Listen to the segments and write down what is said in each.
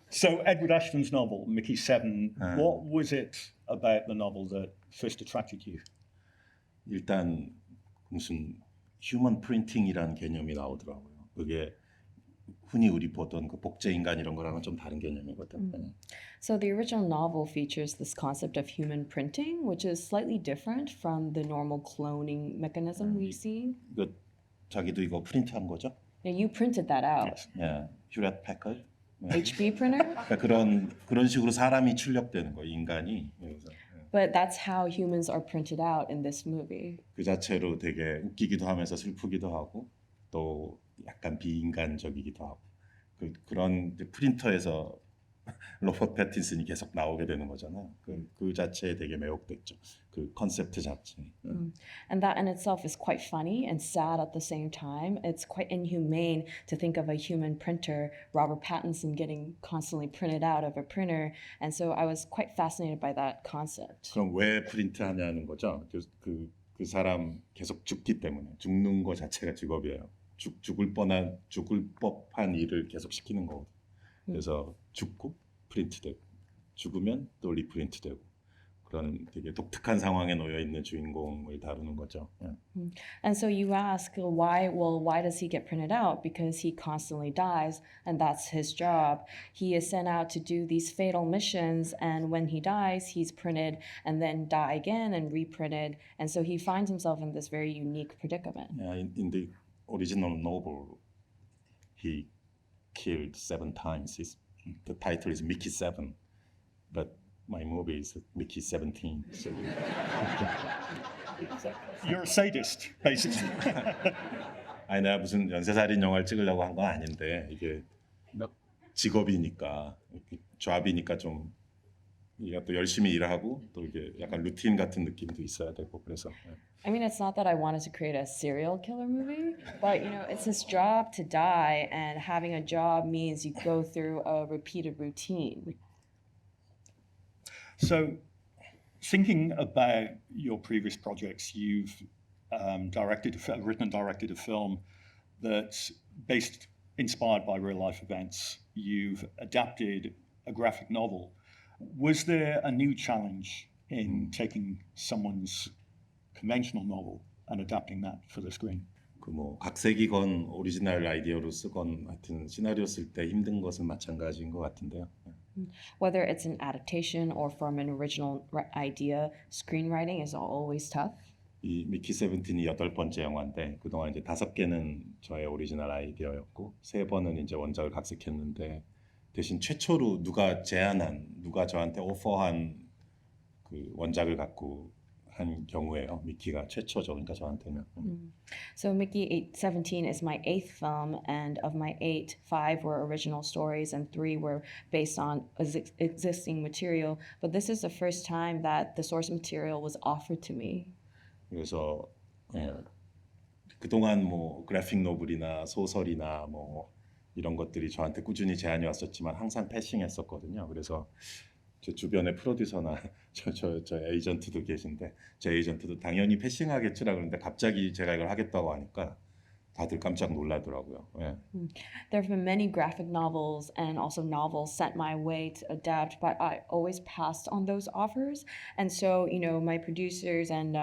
So Edward Ashton's novel, Mickey Seven, what was it about the novel that first attracted you? 일단 무슨 휴먼 프린팅이라는 개념이 나오더라고요. 그게 흔히 우리 보던 그 복제 인간 이런 거랑은 좀 다른 개념이거든. So the original novel features this concept of human printing, which is slightly different from the normal cloning mechanism we see. 그 자기도 이거 프린트한 거죠? Now, you printed that out. 예, 휴렛 패커드. HB printer? 그러니까 그런 식으로 사람이 출력되는 거 인간이. 그래서 But that's how humans are printed out in this movie. 그 자체로 되게 웃기기도 하면서 슬프기도 하고 또 약간 비인간적이기도 하고 그런 프린터에서 로버트 패틴슨이 계속 나오게 되는 거잖아요. 그 자체에 되게 매혹됐죠. 그 컨셉트 자체. And that in itself is quite funny and sad at the same time. It's quite inhumane to think of a human printer, Robert Pattinson, getting constantly printed out of a printer. And so I was quite fascinated by that concept. 그럼 왜 프린트하냐는 거죠. 그 사람 계속 죽기 때문에 죽는 거 자체가 직업이에요. 죽을 법한 일을 계속 시키는 거거든요. 그래서 죽고 프린트되고 죽으면 또 리프린트되고 그런 되게 독특한 상황에 놓여 있는 주인공을 다루는 거죠. And so you ask, why does he get printed out? Because he constantly dies, and that's his job. He is sent out to do these fatal missions, and when he dies, he's printed and then die again and reprinted. And so he finds himself in this very unique predicament. In the original novel, he killed 7 times. The title is Mickey 7, but my movie is Mickey 17. So. You're a sadist, basically. 아니 내가 무슨 연쇄살인 영화를 찍으려고 한 건 아닌데 이게 직업이니까 잡이니까 좀 이게 또 열심히 일하고 또 이게 약간 루틴 같은 느낌도 있어야 되고 그래서. I mean, it's not that I wanted to create a serial killer movie, but it's his job to die, and having a job means you go through a repeated routine. So, thinking about your previous projects, you've written and directed a film that's inspired by real life events. You've adapted a graphic novel. Was there a new challenge in taking someone's conventional novel and adapting that for the screen? 그 각색이건 오리지널 아이디어로 쓰건 하여튼 시나리오 쓸 때 힘든 것은 마찬가지인 것 같은데요. Whether it's an adaptation or from an original idea, screenwriting is always tough. 이 미키 세븐틴이 8번째 영화인데 그동안 이제 5개는 저의 오리지널 아이디어였고 3번은 이제 원작을 각색했는데 대신 최초로 누가 저한테 오퍼한 그 원작을 갖고 한 경우예요. 미키가 최초죠. 그러니까 저한테는. So Mickey 17 is my 8th film, and of my 8, 5 were original stories and 3 were based on existing material. But this is the first time that the source material was offered to me. 그래서 그동안 그래픽 노블이나 소설이나 이런 것들이 저한테 꾸준히 제안이 왔었지만 항상 패싱했었거든요. 그래서 제 주변에 프로듀서나 저 에이전트도 계신데 제 에이전트도 당연히 패싱하겠지라 그러는데 갑자기 제가 이걸 하겠다고 하니까 다들 깜짝 놀라더라고요. There have been many graphic novels and also novels sent my way to adapt, but I always passed on those offers. And so, my producers and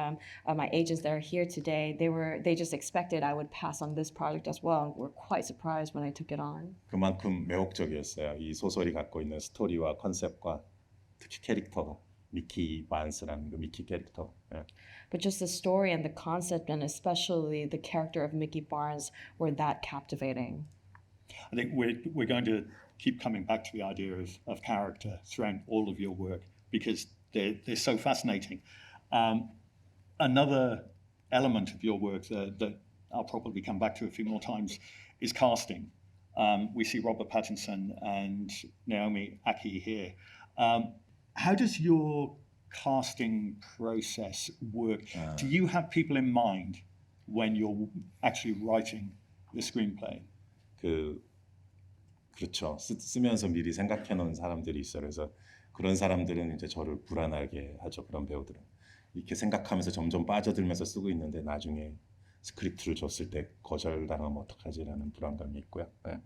my agents that are here today, they just expected I would pass on this project as well, and were quite surprised when I took it on. 그만큼 매혹적이었어요. 이 소설이 갖고 있는 스토리와 컨셉과 특히 캐릭터가 미키 바운스라는 그 미키 캐릭터. But just the story and the concept, and especially the character of Mickey Barnes, were that captivating. I think we're going to keep coming back to the idea of character throughout all of your work because they're so fascinating. Another element of your work that I'll probably come back to a few more times is casting. We see Robert Pattinson and Naomi Ackie here. How does your casting process work? Do you have people in mind when you're actually writing the screenplay? 그렇죠. 쓰면서 미리 생각해 놓은 사람들이 있어요. 그래서 그런 사람들은 이제 저를 불안하게 하죠. 그런 배우들은 이렇게 생각하면서 점점 빠져들면서 쓰고 있는데 나중에 스크립트를 줬을 때 거절당하면 어떡하지라는 불안감이 있고요. 네.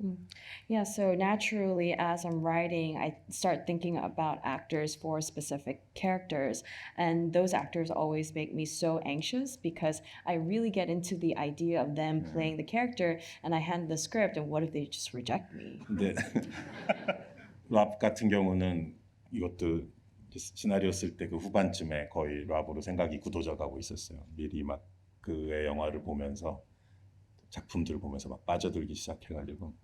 Yeah, so naturally, as I'm writing, I start thinking about actors for specific characters. And those actors always make me so anxious because I really get into the idea of them playing the character and I hand the script, and what if they just reject me? 근데 랍 같은 경우는 이것도 시나리오 쓸 때 그 후반쯤에 거의 랍으로 생각이 굳어져 가고 있었어요. 미리 막 그의 영화를 보면서 작품들을 보면서 막 빠져들기 시작해가지고.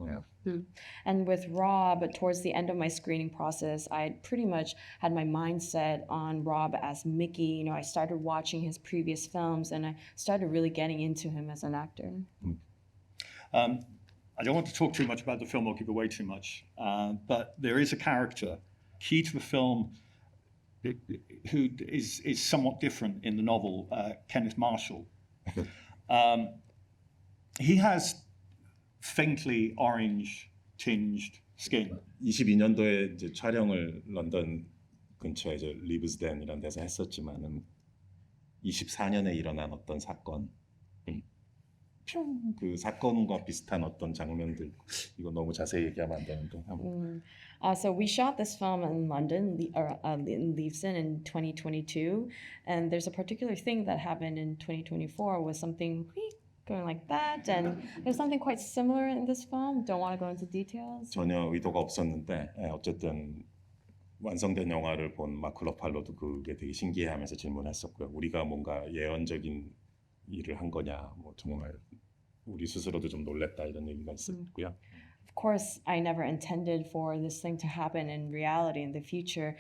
And with Rob, towards the end of my screening process, I pretty much had my mindset on Rob as Mickey. You know, I started watching his previous films and I started really getting into him as an actor. I don't want to talk too much about the film or give away too much, but there is a character key to the film who is somewhat different in the novel, Kenneth Marshall. He has faintly orange tinged skin. 22년도에 이제 촬영을 런던 근처에 이제 리브스덴 이런 데서 했었지만은 24년에 일어난 어떤 사건, 그 사건과 비슷한 어떤 장면들, 이거 너무 자세히 얘기하면 안 되는데. So we shot this film in London, in Leavesden in 2022, and there's a particular thing that happened in 2024 with something going like that, and there's something quite similar in this film. Don't want to go into details. 전혀 의도가 없었는데 어쨌든 완성된 영화를 본 마크 러팔로도 그게 되게 신기해하면서 질문했었고요. 우리가 뭔가 예언적인 일을 한 거냐, 뭐 정말 우리 스스로도 좀 놀랬다 이런 얘기가 있었고요. Of course, I never intended for this thing to happen in reality in the future.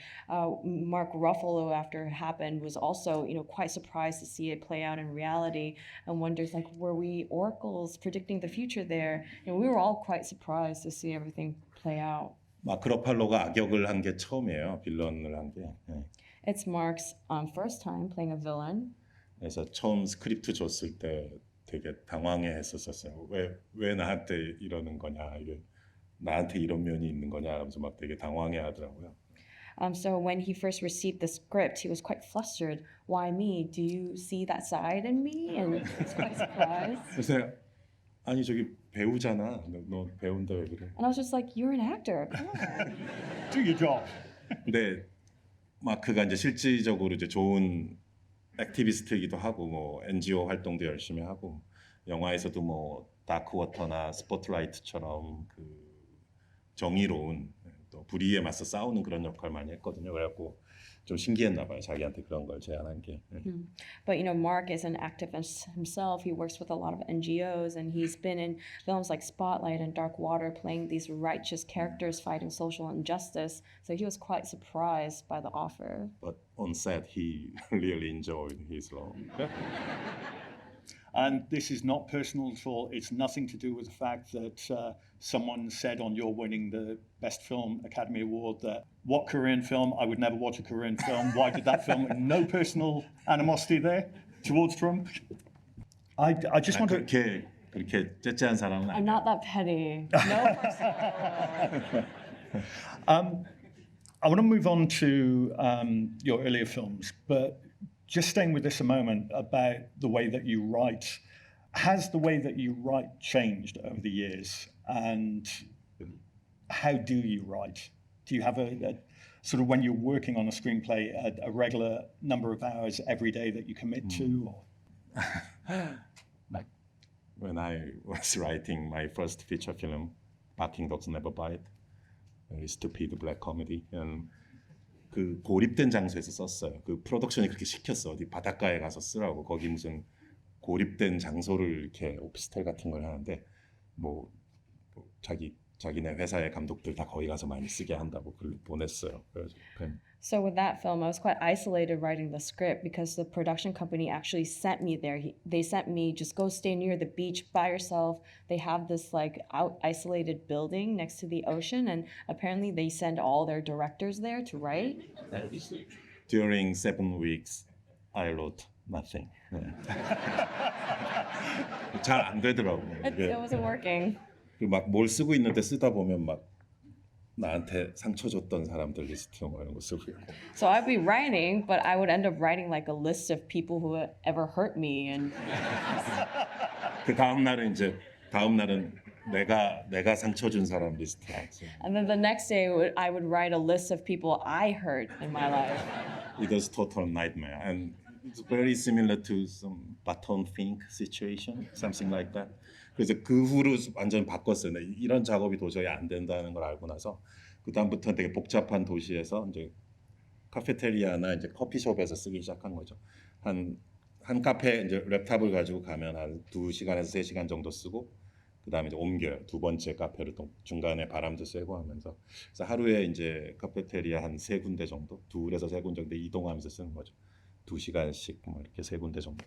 Mark Ruffalo, after it happened, was also, you know, quite surprised to see it play out in reality, and wonders like, were we oracles predicting the future there? You know, we were all quite surprised to see everything play out. 마크 러팔로가 악역을 한 게 처음이에요. 빌런을 한 게. 네. It's Mark's first time playing a villain. 그래서 처음 스크립트 줬을 때 되게 당황해했었어요. 왜 나한테 이러는 거냐, 이게 나한테 이런 면이 있는 거냐 하면서 막 되게 당황해하더라고요. So when he first received the script, he was quite flustered. Why me? Do you see that side in me? And he was quite surprised. 그래서 아니 저기 배우잖아. 너 배우인데 왜 그래? And I was just like, you're an actor. Come on. Do your job. 근데 마크가 이제 실질적으로 이제 좋은 액티비스트이기도 하고 뭐 NGO 활동도 열심히 하고 영화에서도 뭐 다크워터나 스포트라이트처럼 그 정의로운 또 불의에 맞서 싸우는 그런 역할 많이 했거든요. 그래갖고 좀 신기했나 봐요. 자기한테 그런 걸 제안한 게. But you know, Mark is an activist himself. He works with a lot of NGOs, and he's been in films like Spotlight and Dark Water, playing these righteous characters fighting social injustice. So he was quite surprised by the offer. But on set, he really enjoyed his role. And this is not personal at all. It's nothing to do with the fact that someone said on your winning the Best Film Academy Award that what Korean film? I would never watch a Korean film. Why did that film? No personal animosity there towards Trump. I just want to. 그렇게 째째한 사람은 I'm not that petty. No personal. I want to move on to your earlier films, but just staying with this a moment about the way that you write. Has the way that you write changed over the years? And how do you write? Do you have a sort of, when you're working on a screenplay, a regular number of hours every day that you commit to? When I was writing my first feature film, Barking Dogs Never Bite, very stupid black comedy, 그 고립된 장소에서 썼어요. 그 프로덕션이 그렇게 시켰어. 어디 바닷가에 가서 쓰라고. 거기 무슨 고립된 장소를 이렇게 오피스텔 같은 걸 하는데 뭐 자기네 회사의 감독들 다 거기 가서 많이 쓰게 한다고 글 보냈어요. 그래서 So with that film, I was quite isolated writing the script because the production company actually sent me there. They sent me, just go stay near the beach by yourself. They have this like isolated building next to the ocean, and apparently they send all their directors there to write. During 7 weeks, I wrote nothing. 잘 안 되더라고. It wasn't working. 막 뭘 쓰고 있는데 쓰다 보면 막 나한테 상처 줬던 사람들 리스트 뭐 이런 거 쓰고 있고. So I'd be writing, but I would end up writing like a list of people who ever hurt me, and 그 다음 날은 내가 상처 준 사람 리스트. then the next day I would write a list of people I hurt in my life. It was total nightmare, and it's very similar to some Baton Fink situation, something like that. 그래서 그 후로 완전 바꿨어요. 이런 작업이 도저히 안 된다는 걸 알고 나서 그 다음부터 되게 복잡한 도시에서 이제 카페테리아나 이제 커피숍에서 쓰기 시작한 거죠. 한 카페 이제 랩탑을 가지고 가면 한 2시간에서 3시간 정도 쓰고 그다음에 이제 옮겨요. 두 번째 카페를 또 중간에 바람도 쐬고 하면서 그래서 하루에 이제 카페테리아 한 3군데 정도, 2에서 3군데 정도 이동하면서 쓰는 거죠. 2시간씩 뭐 이렇게 3군데 정도.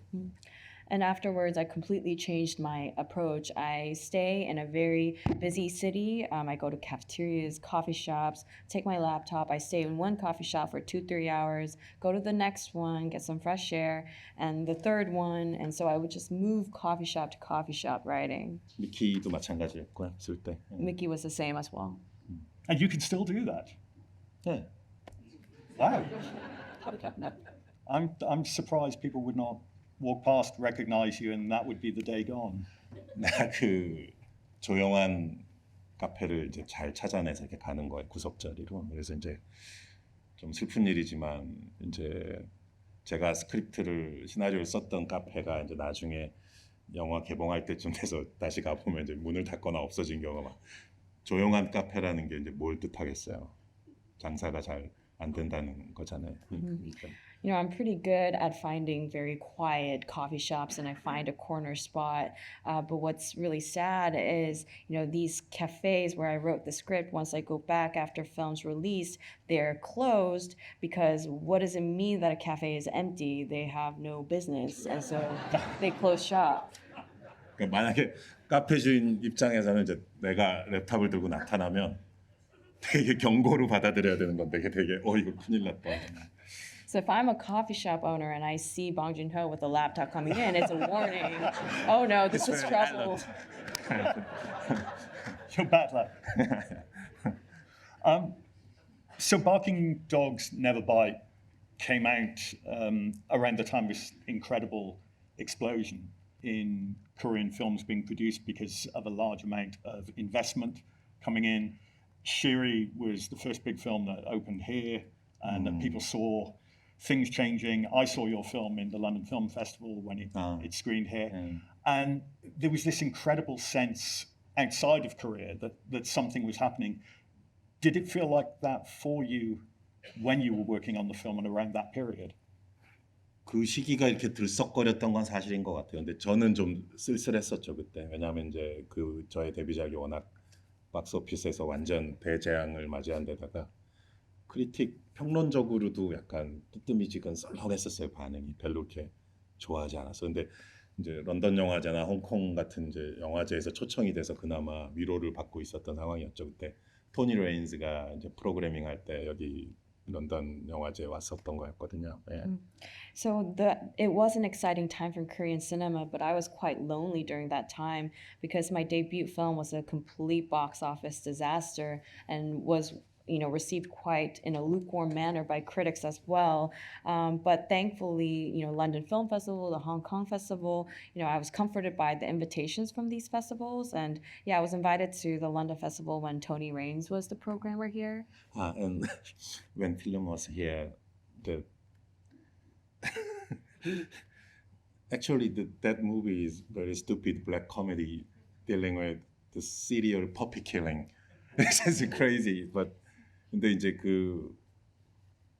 And afterwards, I completely changed my approach. I stay in a very busy city. I go to cafeterias, coffee shops, take my laptop. I stay in one coffee shop for 2-3 hours, go to the next one, get some fresh air, and the third one. And so I would just move coffee shop to coffee shop writing. 미키도 마찬가지였고요. 쓸 때. Mickey was the same as well. And you can still do that. 네. Wow. I'm surprised people would not walk past, recognize you, and that would be the day gone. 내가 그 조용한 카페를 이제 잘 찾아내서 이렇게 가는 거예요. 구석자리로. 그래서 이제 좀 슬픈 일이지만 이제 제가 시나리오를 썼던 카페가 이제 나중에 영화 개봉할 때쯤 돼서 다시 가보면 이제 문을 닫거나 없어진 경우가 막 조용한 카페라는 게 이제 뭘 뜻하겠어요. 장사가 잘 안 된다는 거잖아요. 그러니까. You know, I'm pretty good at finding very quiet coffee shops and I find a corner spot. But what's really sad is, you know, these cafes where I wrote the script, once I go back after film's released, they're closed because what does it mean that a cafe is empty? They have no business. And so they close shop. 그러니까 만약에 카페 주인 입장에서는 이제 내가 랩탑을 들고 나타나면 되게 경고로 받아들여야 되는 건데 되게 이거 큰일 났다. So if I'm a coffee shop owner and I see Bong Joon-ho with a laptop coming in, it's a warning. Oh no, this is trouble. You're bad luck. So Barking Dogs Never Bite came out around the time of this incredible explosion in Korean films being produced because of a large amount of investment coming in. Shiri was the first big film that opened here and that people saw things changing. I saw your film in the London Film Festival when it screened here. And there was this incredible sense outside of Korea that something was happening. Did it feel like that for you when you were working on the film and around that period? 그 시기가 이렇게 들썩거렸던 건 사실인 것 같아요. 근데 저는 좀 쓸쓸했었죠 그때. 왜냐하면 이제 그 저의 데뷔작이 워낙 박스오피스에서 완전 대재앙을 맞이한 데다가 크리틱 평론적으로도 약간 뜨뜨미지근 썰렁했었어요. 반응이 별로 이렇게 좋아하지 않았어. 근데 이제 런던 영화제나 홍콩 같은 이제 영화제에서 초청이 돼서 그나마 위로를 받고 있었던 상황이었죠. 그때 토니 레인즈가 이제 프로그래밍 할 때 여기 런던 영화제에 왔었던 거였거든요. 예. So it was an exciting time for Korean cinema, but I was quite lonely during that time because my debut film was a complete box office disaster and was, you know, received quite in a lukewarm manner by critics as well. But thankfully, you know, London Film Festival, the Hong Kong Festival, you know, I was comforted by the invitations from these festivals. And yeah, I was invited to the London Festival when Tony Raines was the programmer here. And when film was here, actually that movie is very stupid black comedy dealing with the serial puppy killing. It's just crazy, but 근데 이제 그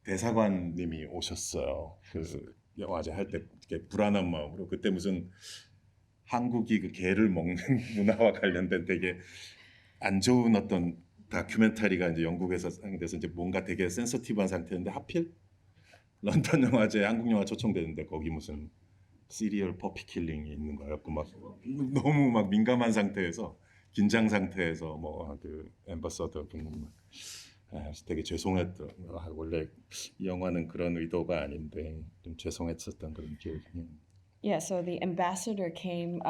대사관님이 오셨어요. 그 영화제 할 때 불안한 마음으로 그때 무슨 한국이 그 개를 먹는 문화와 관련된 되게 안 좋은 어떤 다큐멘터리가 이제 영국에서 상영돼서 이제 뭔가 되게 센서티브한 상태인데 하필 런던 영화제 한국 영화 초청되는데 거기 무슨 시리얼 퍼피 킬링이 있는 거였고 막 너무 막 민감한 상태에서 긴장 상태에서 뭐 그 앰버서더 분은 되게 죄송했던 원래 이 영화는 그런 의도가 아닌데 좀 죄송했었던 그런 기억이. Yeah, so the ambassador came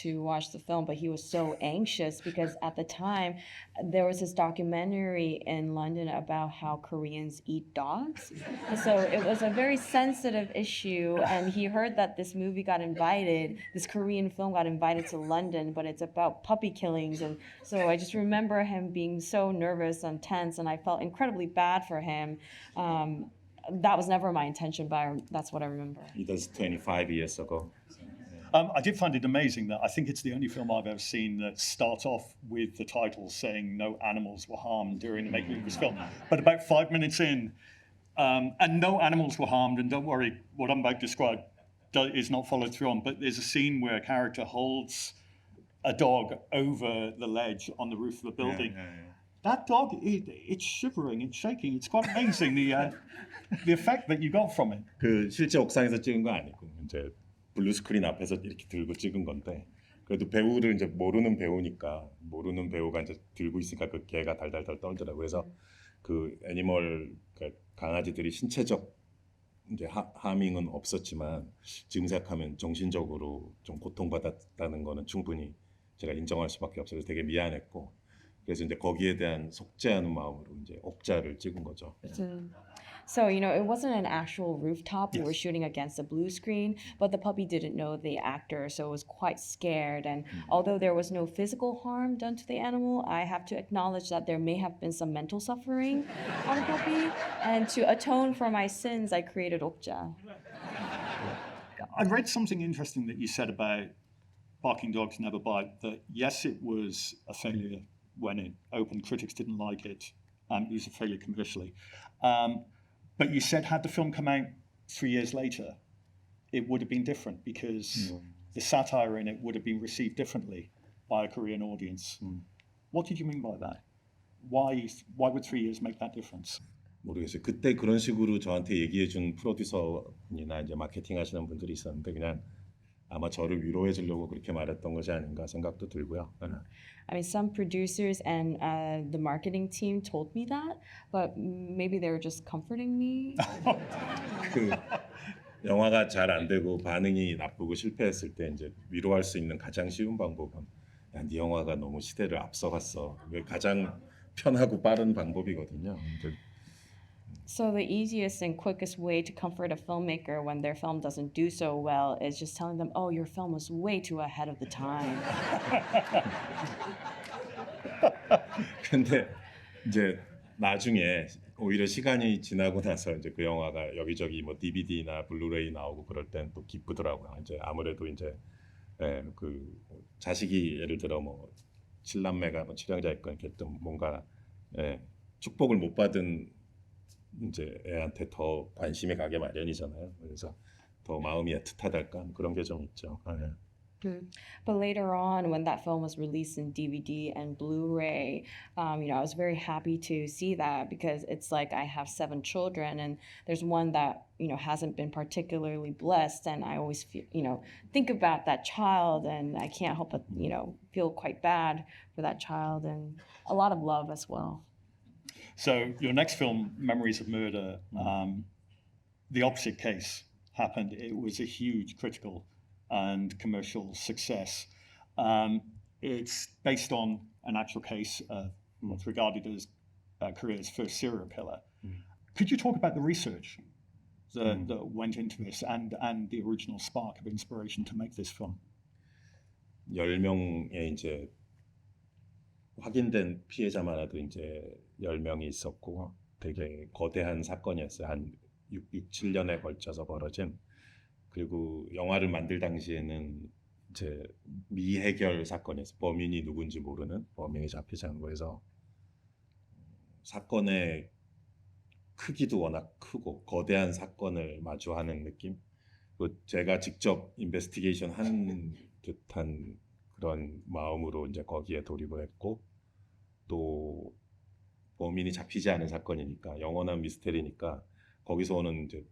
to watch the film, but he was so anxious because at the time there was this documentary in London about how Koreans eat dogs. And so it was a very sensitive issue, and he heard that this movie got invited, this Korean film got invited to London, but it's about puppy killings. And so I just remember him being so nervous and tense, and I felt incredibly bad for him. That was never my intention, but that's what I remember. It was 25 years ago. I did find it amazing that I think it's the only film I've ever seen that starts off with the title saying no animals were harmed during the making of this film. But about 5 minutes in, and no animals were harmed, and don't worry, what I'm about to describe is not followed through on, but there's a scene where a character holds a dog over the ledge on the roof of a building. That dog, it's shivering, it's shaking. It's quite amazing the effect that you got from it. 그 실제 옥상에서 찍은 거 아니고 이제 블루 스크린 앞에서 이렇게 들고 찍은 건데 그래도 배우를 이제 모르는 배우가 이제 들고 있으니까 그 개가 달달달 떨더라고요. 그래서 그 애니멀 그러니까 강아지들이 신체적 이제 하밍은 없었지만 지금 생각하면 정신적으로 좀 고통받았다는 거는 충분히 제가 인정할 수밖에 없어서 되게 미안했고 그래서 이제 거기에 대한 속죄하는 마음으로 이제 옥자를 찍은 거죠. So, it wasn't an actual rooftop. We were Yes. shooting against a blue screen, but the puppy didn't know the actor, so it was quite scared. And although there was no physical harm done to the animal, I have to acknowledge that there may have been some mental suffering on the puppy. And to atone for my sins, I created Okja. I read something interesting that you said about Barking Dogs Never Bite, that yes, it was a failure when it opened. Critics didn't like it. It was a failure commercially. But you said had the film come out 3 years later, it would have been different because the satire in it would have been received differently by a Korean audience. What did you mean by that? Why would 3 years make that difference? 모르겠어요. 그때 그런 식으로 저한테 얘기해준 프로듀서나 이제 마케팅 하시는 분들이 있었는데 그냥 아마 저를 위로해 주려고 그렇게 말했던 것이 아닌가 생각도 들고요. I mean, some producers and the marketing team told me that, but maybe they were just comforting me. 그 영화가 잘 안 되고 반응이 나쁘고 실패했을 때 이제 위로할 수 있는 가장 쉬운 방법은 야, 네 영화가 너무 시대를 앞서갔어. 그게 가장 편하고 빠른 방법이거든요. 이제 So the easiest and quickest way to comfort a filmmaker when their film doesn't do so well is just telling them, "Oh, your film was way too ahead of the time." 근데 이제 나중에 오히려 시간이 지나고 나서 이제 그 영화가 여기저기 뭐 DVD나 블루레이 나오고 그럴 땐 또 기쁘더라고요. 이제 아무래도 이제 그 자식이 예를 들어 뭐 칠남매가 뭐 칠형자 있건 이렇게 또 뭔가 축복을 못 받은 이제 애한테 더 관심이 가게 마련이잖아요. 그래서 더 마음이 애틋하달까 그런 게 좀 있죠. But later on, when that film was released in DVD and Blu-ray, I was very happy to see that because it's like I have 7 children, and there's one that hasn't been particularly blessed, and I always feel, think about that child, and I can't help but feel quite bad for that child, and a lot of love as well. So your next film, Memories of Murder, the opposite case happened. It was a huge critical and commercial success. It's based on an actual case of what's regarded as Korea's first serial killer. Could you talk about the research that went into this and the original spark of inspiration to make this film? 10명의 이제 확인된 피해자만 해도 이제 10명이 있었고 되게 거대한 사건이었어요. 한 6, 7년에 걸쳐서 벌어진. 그리고 영화를 만들 당시에는 이제 미해결 사건이었어요. 범인이 누군지 모르는 범인이 잡히지 않은 거에서 사건의 크기도 워낙 크고 거대한 사건을 마주하는 느낌. 제가 직접 인베스티게이션 한 듯한 그런 마음으로 이제 거기에 돌입을 했고 또 범인이 잡히지 않은 사건이니까 영원한 미스테리니까 거기서 오는 이제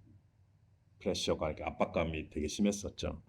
프레셔가 이렇게 압박감이 되게 심했었죠.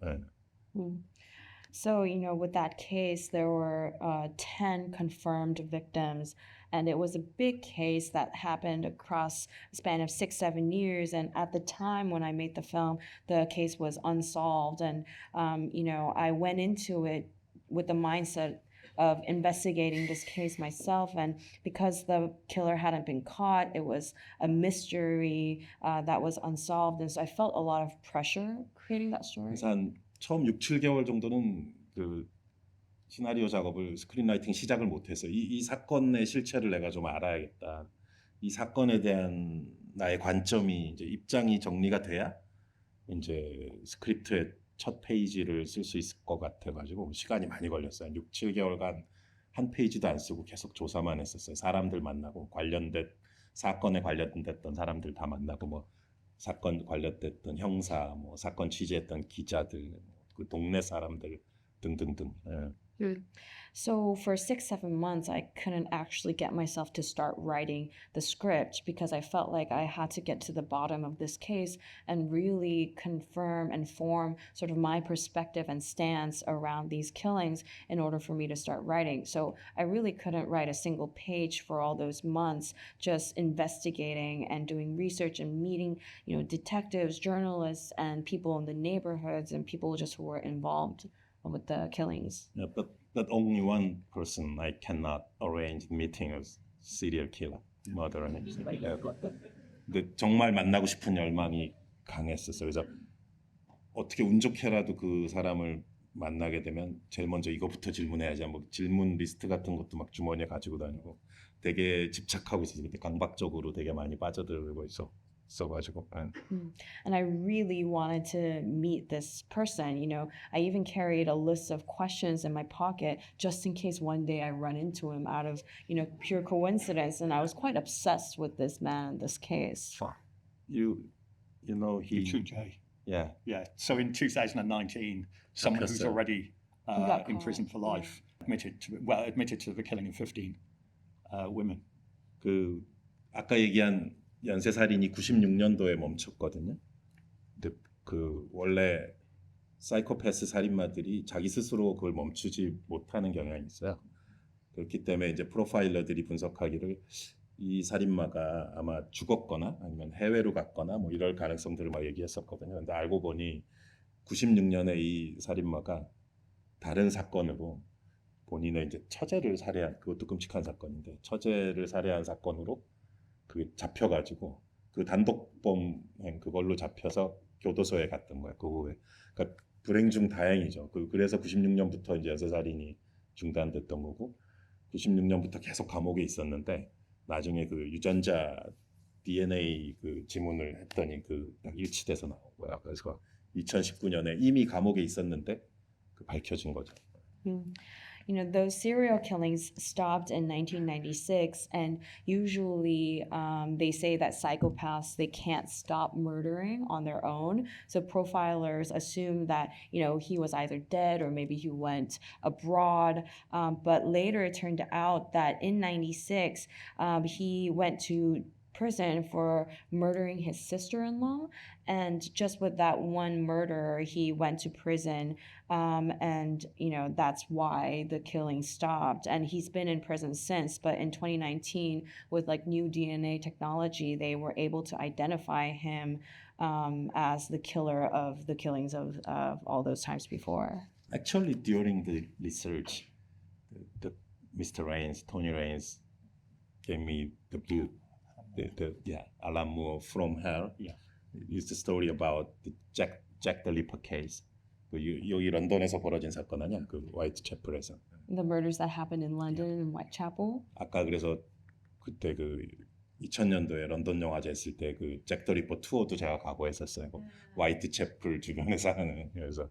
So, with that case, there were 10 confirmed victims, and it was a big case that happened across a span of 6, 7 years. And at the time when I made the film, the case was unsolved, and I went into it with the mindset of investigating this case myself. And because the killer hadn't been caught, it was a mystery that was unsolved. And so I felt a lot of pressure creating that story. 그래서 한 처음 6, 7개월 정도는 그 시나리오 작업을 스크린라이팅 시작을 못했어요. 이 사건의 실체를 내가 좀 알아야겠다. 이 사건에 대한 나의 관점이 이제 입장이 정리가 돼야 이제 스크립트의 첫 페이지를 쓸 수 있을 것 같아가지고 시간이 많이 걸렸어요. 6, 7개월간 한 페이지도 안 쓰고 계속 조사만 했었어요. 사람들 만나고 사건에 관련됐던 사람들 다 만나고 뭐 사건 관련됐던 형사, 뭐 사건 취재했던 기자들, 그 동네 사람들 등등등. 예. So for 6, 7 months, I couldn't actually get myself to start writing the script because I felt like I had to get to the bottom of this case and really confirm and form sort of my perspective and stance around these killings in order for me to start writing. So I really couldn't write a single page for all those months, just investigating and doing research and meeting, detectives, journalists, and people in the neighborhoods and people just who were involved with the killings. Yeah, but only one person I cannot arrange meeting a serial killer, murderer. 근데 정말 만나고 싶은 열망이 강했었어요. 그래서 어떻게 운 좋게라도 그 사람을 만나게 되면 제일 먼저 이거부터 질문해야지. 뭐 질문 리스트 같은 것도 막 주머니에 가지고 다니고 되게 집착하고 있었어요. 그때 강박적으로 되게 많이 빠져들고 있어가지고. And I really wanted to meet this person. I even carried a list of questions in my pocket just in case one day I run into him out of, pure coincidence. And I was quite obsessed with this man, this case. You know he. True J. Yeah. Yeah. So in 2019, someone who's 잡혔어요. already got in caught. prison for life admitted to the killing of 15 women. 그 아까 얘기한 연쇄살인이 96년도에 멈췄거든요. 근데 그 원래 사이코패스 살인마들이 자기 스스로 그걸 멈추지 못하는 경향이 있어요. 그렇기 때문에 이제 프로파일러들이 분석하기를 이 살인마가 아마 죽었거나 아니면 해외로 갔거나 뭐 이럴 가능성들을 막 얘기했었거든요. 근데 알고 보니 96년에 이 살인마가 다른 사건으로 본인의 이제 처제를 살해한, 그것도 끔찍한 사건인데 처제를 살해한 사건으로 그 잡혀가지고 그 단독범행 그걸로 잡혀서 교도소에 갔던 거예요. 그 후에. 그러니까 불행 중 다행이죠. 그래서 96년부터 이제 연쇄살인이 중단됐던 거고 96년부터 계속 감옥에 있었는데 나중에 그 유전자 DNA 그 지문을 했더니 그 딱 일치돼서 나온 거야. 그래서 2019년에 이미 감옥에 있었는데 그 밝혀진 거죠. Those serial killings stopped in 1996, and usually they say that psychopaths, they can't stop murdering on their own. So profilers assume that, he was either dead or maybe he went abroad. But later it turned out that in 96, he went to prison for murdering his sister-in-law, and just with that one murder he went to prison, and that's why the killing stopped. And he's been in prison since, but in 2019 with like new DNA technology they were able to identify him as the killer of the killings of all those times before. Actually, during the research, the Mr. Rains, Tony Rains, gave me the book. Alan Moore From Hell. Yeah. It's the story about the Jack the Ripper case. 여기 런던에서 벌어진 사건 아니야? 그 화이트채플에서. The murders that happened in London and Whitechapel. 아까 그래서 그때 그 2000년도에 런던 영화제 했을 때 그 잭 더 리퍼 투어도 제가 가고 했었어요. 화이트채플 주변에서 하는. 그래서.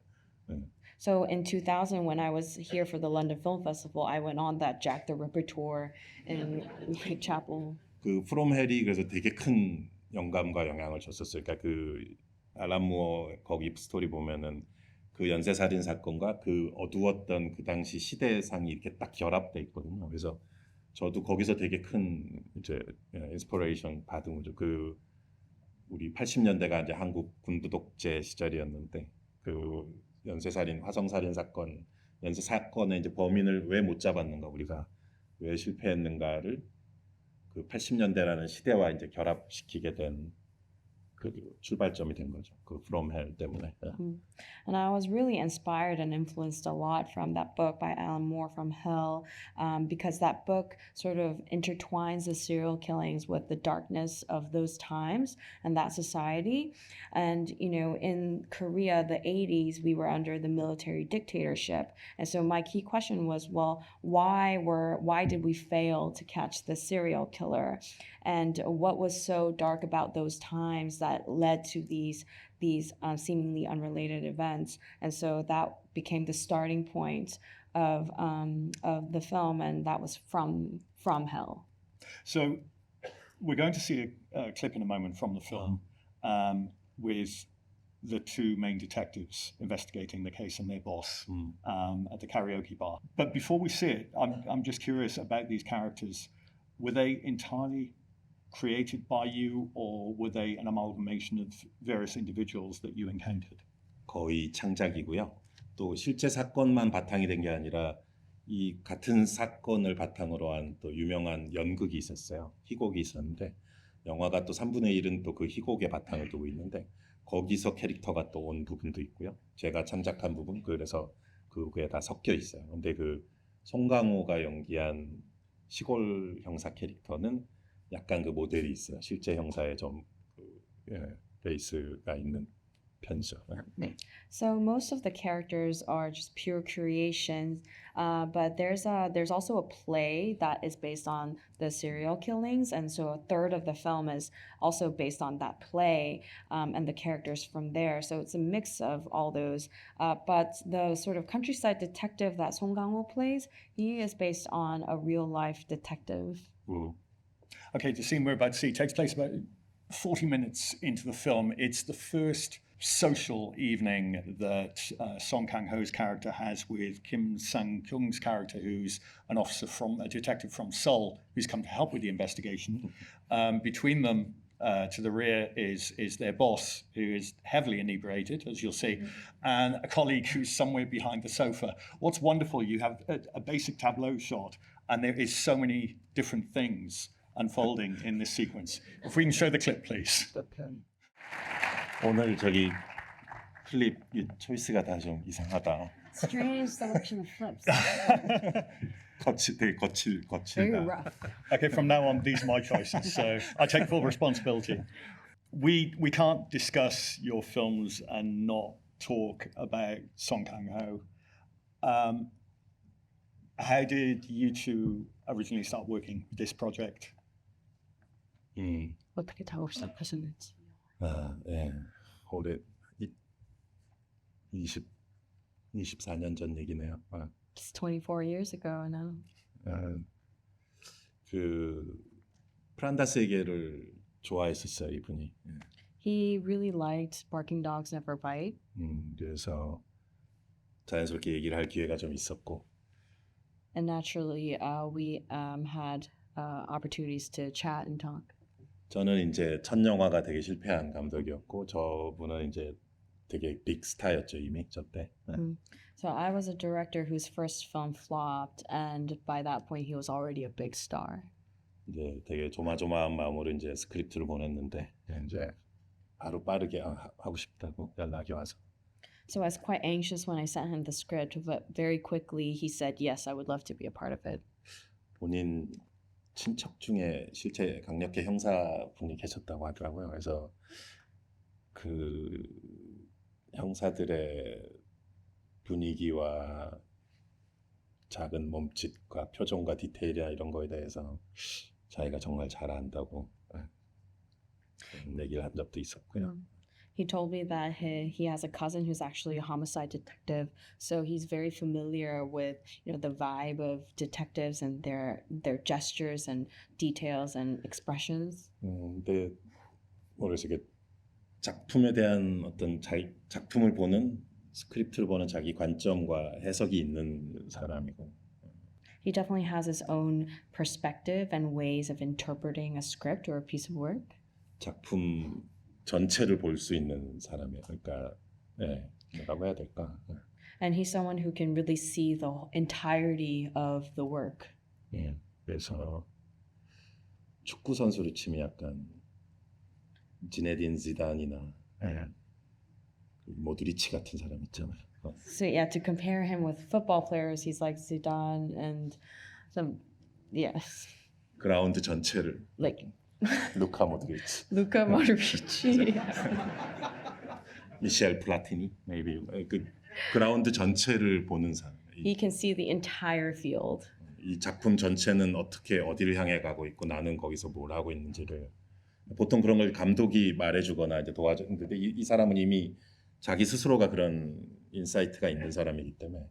So in 2000, when I was here for the London Film Festival, I went on that Jack the Ripper tour in Whitechapel. 그 From Hell이 그래서 되게 큰 영감과 영향을 줬었어요. 그러니까 그 알란 무어 거기 스토리 보면은 그 연쇄살인 사건과 그 어두웠던 그 당시 시대상이 이렇게 딱 결합돼 있거든요. 그래서 저도 거기서 되게 큰 이제 인스피레이션 받은 거죠. 그 우리 80년대가 이제 한국 군부 독재 시절이었는데 그 연쇄살인, 화성살인 사건, 연쇄 사건의 이제 범인을 왜 못 잡았는가, 우리가 왜 실패했는가를 그 80년대라는 시대와 이제 결합시키게 된 그 출발점이 된 거죠. 그 From Hell 때문에. 예. And I was really inspired and influenced a lot from that book by Alan Moore, From Hell, because that book sort of intertwines the serial killings with the darkness of those times and that society. And, you know, in Korea, the 80s, we were under the military dictatorship. And so my key question was, well, why did we fail to catch the serial killer? And what was so dark about those times that led to these seemingly unrelated events? And so that became the starting point of the film, and that was From Hell. So we're going to see a clip in a moment from the film with the two main detectives investigating the case and their boss at the karaoke bar. But before we see it, I'm just curious about these characters. Were they entirely created by you, or were they an amalgamation of various individuals that you encountered? 거의 창작이고요. 또 실제 사건만 바탕이 된 게 아니라 이 같은 사건을 바탕으로 한 또 유명한 연극이 있었어요. 희곡이 있었는데 영화가 또 3분의 1은 또 그 희곡에 바탕을 두고 있는데 거기서 캐릭터가 또 온 부분도 있고요. 제가 창작한 부분, 그래서 그게 다 섞여 있어요. 근데 그 송강호가 연기한 시골 형사 캐릭터는 약간 그 모델이 있어요. 실제 형사에 좀 베이스가 있는 편이죠. So most of the characters are just pure creations, but there's also a play that is based on the serial killings, and so a third of the film is also based on that play and the characters from there. So it's a mix of all those. But the sort of countryside detective that Song Kang-ho plays, he is based on a real life detective. Okay, the scene we're about to see takes place about 40 minutes into the film. It's the first social evening that Song Kang-ho's character has with Kim Sang-kyung's character, who's a detective from Seoul, who's come to help with the investigation. Between them, to the rear is their boss, who is heavily inebriated, as you'll see, and a colleague who's somewhere behind the sofa. What's wonderful, you have a basic tableau shot, and there is so many different things unfolding in this sequence. If we can show the clip, please. 오늘 저기 클립 이 초이스가 다 좀 이상하다. Strange selection of clips. 되게 Very 거칠다. rough. Okay, from now on, these are my choices, so I take full responsibility. We can't discuss your films and not talk about Song Kang-ho. How did you two originally start working with this project? 어떻게 작업 시작하셨는지. 예. 올해 24년 전 얘기네요. It's 24 years ago now. 그 프란다스에게를 좋아했었어요, 이분이. He really liked Barking Dogs Never Bite. 그래서 자연스럽게 얘기를 할 기회가 좀 있었고. And naturally, we had opportunities to chat and talk. 저는 이제 첫 영화가 되게 실패한 감독이었고 저분은 이제 되게 빅 스타였죠 이미 저 때. So I was a director whose first film flopped, and by that point he was already a big star. 이제 되게 조마조마한 마음으로 이제 스크립트를 보냈는데 이제 바로 빠르게 하고 싶다고 연락이 와서. So I was quite anxious when I sent him the script, but very quickly he said, yes, I would love to be a part of it. 본인 친척 중에 실제 강력계 형사분이 계셨다고 하더라고요. 그래서 그 형사들의 분위기와 작은 몸짓과 표정과 디테일이나 이런 거에 대해서 자기가 정말 잘 안다고 그런 얘기를 한 적도 있었고요. He told me that he has a cousin who's actually a homicide detective, so he's very familiar with the vibe of detectives and their gestures and details and expressions. 근데 모르겠어요. 이게 작품에 대한 어떤 작품을 보는 스크립트를 보는 자기 관점과 해석이 있는 사람이고. He definitely has his own perspective and ways of interpreting a script or a piece of work. 작품 전체를 볼 수 있는 사람이에요. 그러니까 뭐라고 해야 될까? And he's someone who can really see the entirety of the work. 그래서 축구 선수로 치면 약간 지네딘 지단이나 모드리치 같은 사람 있잖아요. So yeah, to compare him with football players, he's like Zidane and some, yes, 그라운드 전체를 like 루카 모드리치, Luka Modric. 미셸 플라티니, maybe 그 그라운드 전체를 보는 사람. He can see the entire field. 이 작품 전체는 어떻게 어디를 향해 가고 있고 나는 거기서 뭘 하고 있는지를 보통 그런 걸 감독이 말해주거나 이제 도와주는데 이 사람은 이미 자기 스스로가 그런 인사이트가 있는 사람이기 때문에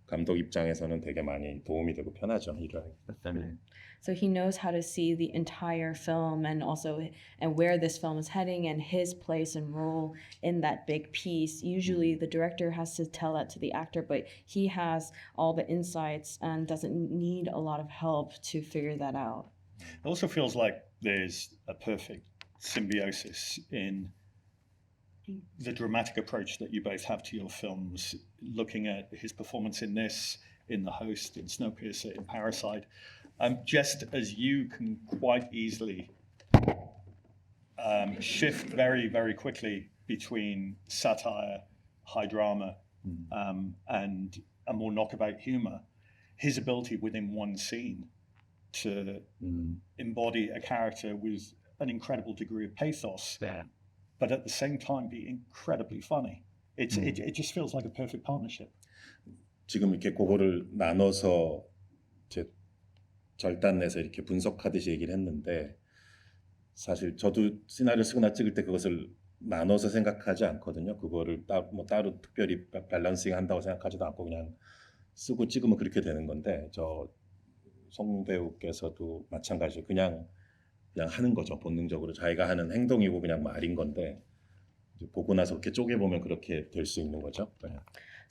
감독 입장에서는 되게 많이 도움이 되고 편하죠 일을 하기 때문에. So he knows how to see the entire film and also and where this film is heading and his place and role in that big piece. Usually the director has to tell that to the actor, but he has all the insights and doesn't need a lot of help to figure that out. It also feels like there's a perfect symbiosis in the dramatic approach that you both have to your films, looking at his performance in this, in The Host, in Snowpiercer, in Parasite, just as you can quite easily shift very, very quickly between satire, high drama, and a more knockabout humor, his ability within one scene to embody a character with an incredible degree of pathos, but at the same time be incredibly funny. It just feels like a perfect partnership. 지금 이렇게 그거를 나눠서 이제 절단내서 이렇게 분석하듯이 얘기를 했는데 사실 저도 시나리오 쓰거나 찍을 때 그것을 나눠서 생각하지 않거든요. 그거를 따로 특별히 밸런싱 한다고 생각하지도 않고 그냥 쓰고 찍으면 그렇게 되는 건데 저 송 배우께서도 마찬가지로 그냥 하는 거죠. 본능적으로 자기가 하는 행동이고 그냥 말인 건데 이제 보고 나서 그렇게 쪼개보면 그렇게 될 수 있는 거죠. 네.